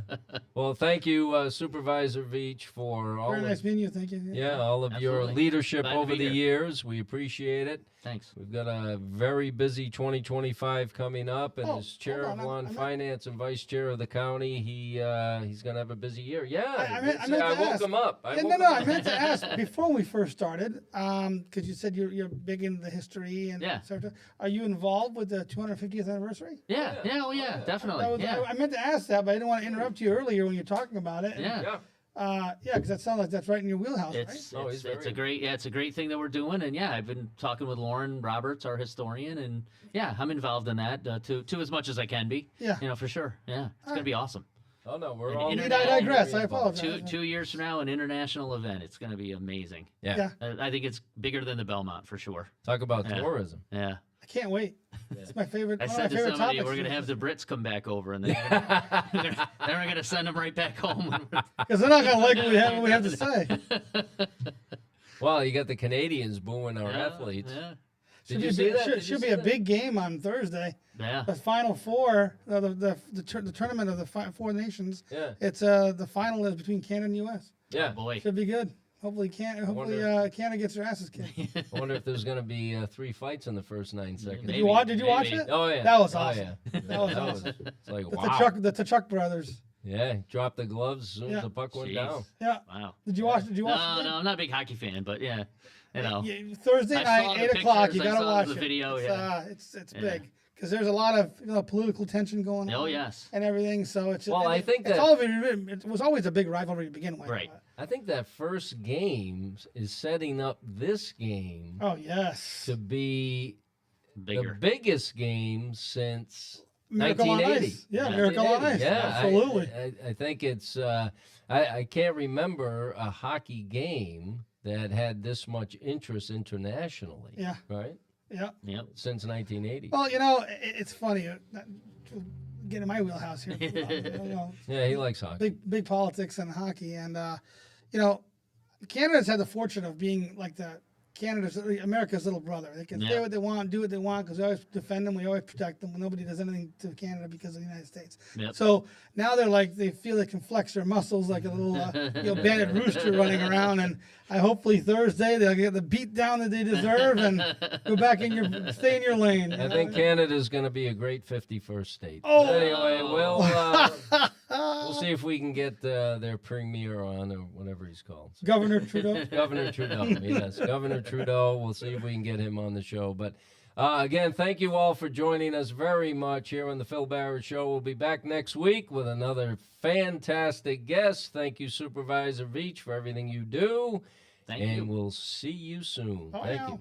Well, thank you, Supervisor Veitch, for all Very of, nice meeting you. Thank you. all of your Absolutely. leadership Glad to over be the here. years. We appreciate it. Thanks. We've got a very busy 2025 coming up, and Oh, as chair hold of on, law and I'm not- finance and vice chair of the county, he's going to have a busy year. Yeah, I meant to woke ask. him up. Yeah, no, I meant to ask before we first started, because you said you're big into the history and Yeah. Saratoga. Are you involved with the 250th anniversary? Yeah, yeah. yeah, oh yeah, yeah. definitely. Yeah. I meant to ask that, but I didn't want to interrupt you earlier when you're talking about it. Yeah. Yeah. Yeah, because that sounds like that's right in your wheelhouse, It's Oh, he's it's a very- great thing that we're doing, and yeah, I've been talking with Lauren Roberts, our historian, and yeah, I'm involved in that to as much as I can be. Yeah. You know, for sure. Yeah, it's gonna be awesome. Oh no, we're An all. Indeed, internet- I digress. I involved. apologize. 2 years from now, an international event. It's gonna be amazing. Yeah. Yeah. I think it's bigger than the Belmont for sure. Talk about Yeah. tourism. Yeah. I can't wait. It's my favorite. I one of said my to favorite somebody, topics. we're gonna have the Brits come back over, and then then we're gonna send them right back home. because they're not gonna like what we have to say. Well, you got the Canadians booing our Yeah, athletes. Yeah. Did you see that? Did you Should see be a that? big game on Thursday. Yeah. The Final Four, the tournament of the Four Nations. Yeah. It's the final is between Canada and U.S. Yeah. Oh, boy. Should be good. Hopefully, Canada gets their asses kicked. I wonder if there's going to be 3 fights in the first 9 seconds. Maybe. Did you watch maybe. it? Oh yeah. That was Oh, awesome. yeah. That was awesome. It's like The wow. Tkachuk brothers. Yeah, dropped the gloves as soon Yeah. as the puck went Jeez. down. Yeah. Wow. Did you watch? Did you watch? No, it? no, I'm not a big hockey fan, but yeah, you know. Yeah, Thursday I saw night, the 8 o'clock. You pictures, I gotta saw watch the it. video, yeah. It's Yeah. big because there's a lot of political tension going on. Oh yes. And everything, so it's Well, I think it's that- all it was always a big rivalry to begin with. Right. I think that first game is setting up this game Oh yes. to be the Bigger. biggest game since Miracle on 1980. Ice. Yeah, Miracle on 1980. Ice. Yeah, Absolutely. I think it's. I can't remember a hockey game that had this much interest internationally. Yeah. Right. Yeah. Yep. Since 1980. Well, it's funny. Get in my wheelhouse here. Yeah, he likes hockey. Big politics and hockey, and Canada's had the fortune of being like America's little brother. They can say Yeah. what they want, do what they want, because we always defend them, we always protect them. Nobody does anything to Canada because of the United States. Yep. So now they feel they can flex their muscles like a little banded rooster running around. And hopefully Thursday they'll get the beat down that they deserve and go back stay in your lane. I think Canada's going to be a great 51st state. Oh. But anyway, we'll see if we can get their premier on, or whatever he's called. Governor Trudeau. Governor Trudeau, yes. Governor Trudeau. We'll see if we can get him on the show. But again, thank you all for joining us very much here on the Phil Barrett Show. We'll be back next week with another fantastic guest. Thank you, Supervisor Veitch, for everything you do. Thank and you. we'll see you soon. Oh, Thank yeah. you.